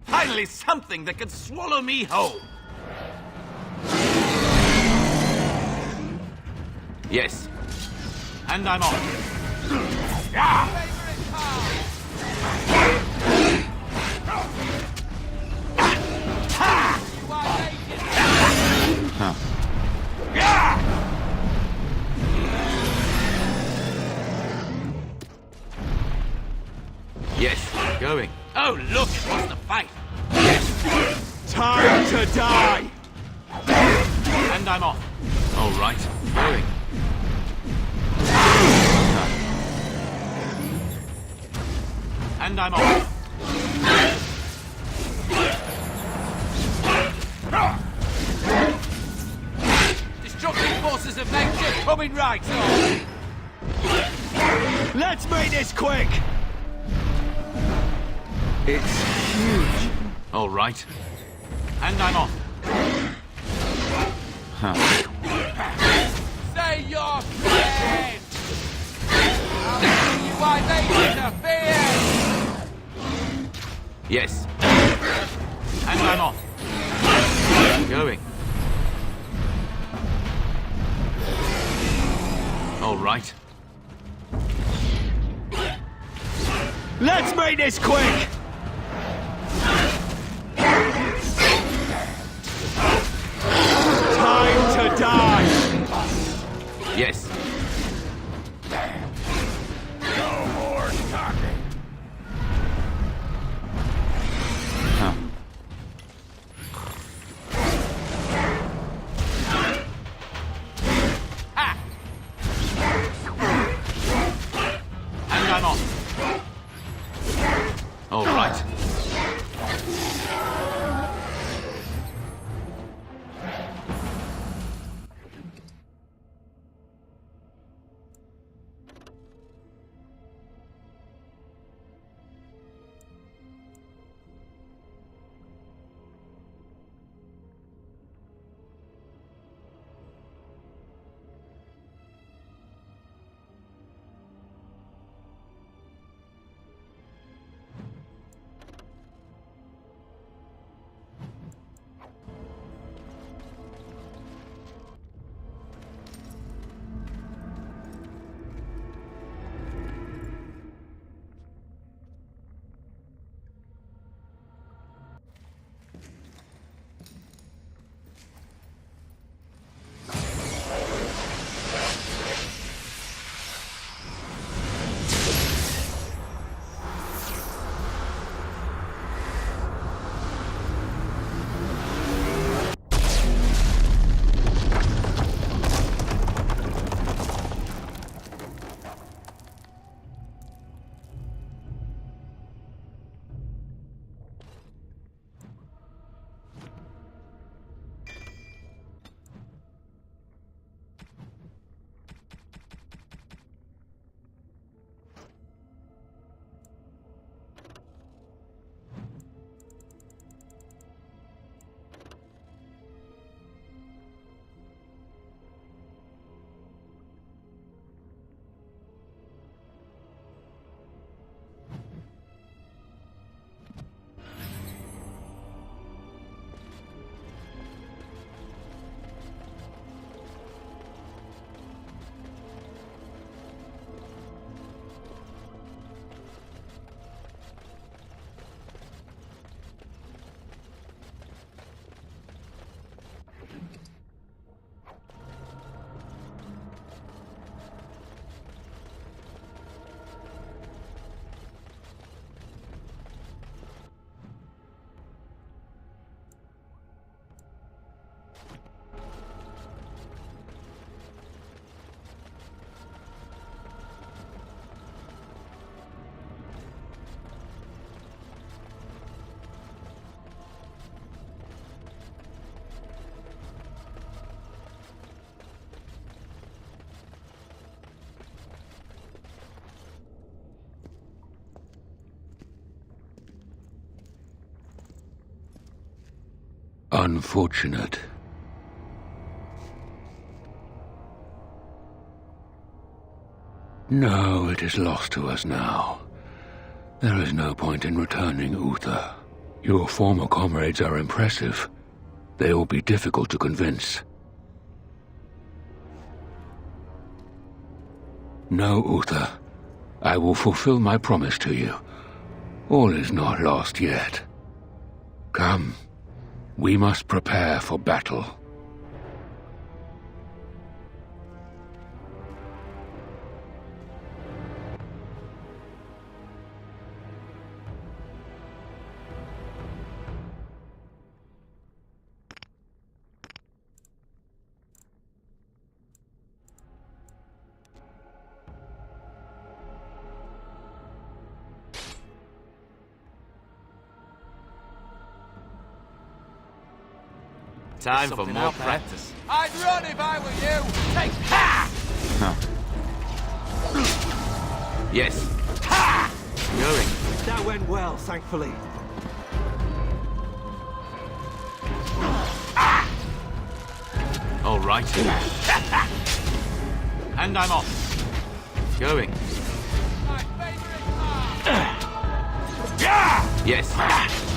Speaker 17: Finally something that can swallow me whole! Yes. And I'm on. Yes, going. Oh, look, it was the fight. Yes.
Speaker 21: Time to die!
Speaker 17: And I'm off. All right, going. And I'm off. Destructive forces of nature coming right on.
Speaker 21: Let's make this quick!
Speaker 17: It's huge. All right. And I'm off. Say your prayers! I'll show you why they interfere! Yes. And I'm off. Going. All right.
Speaker 21: Let's make this quick! Time to die!
Speaker 17: Yes.
Speaker 21: No more talking.
Speaker 17: And I'm off. All right.
Speaker 18: Unfortunate. No, it is lost to us now. There is no point in returning, Uther. Your former comrades are impressive. They will be difficult to convince. No, Uther. I will fulfill my promise to you. All is not lost yet. Come. We must prepare for battle.
Speaker 16: Time for more practice.
Speaker 17: I'd run if I were you! Take ha!
Speaker 16: Yes.
Speaker 17: Ha!
Speaker 16: Going.
Speaker 17: That went well, thankfully.
Speaker 16: All right. And I'm off. Going.
Speaker 17: My favorite part!
Speaker 16: Yes.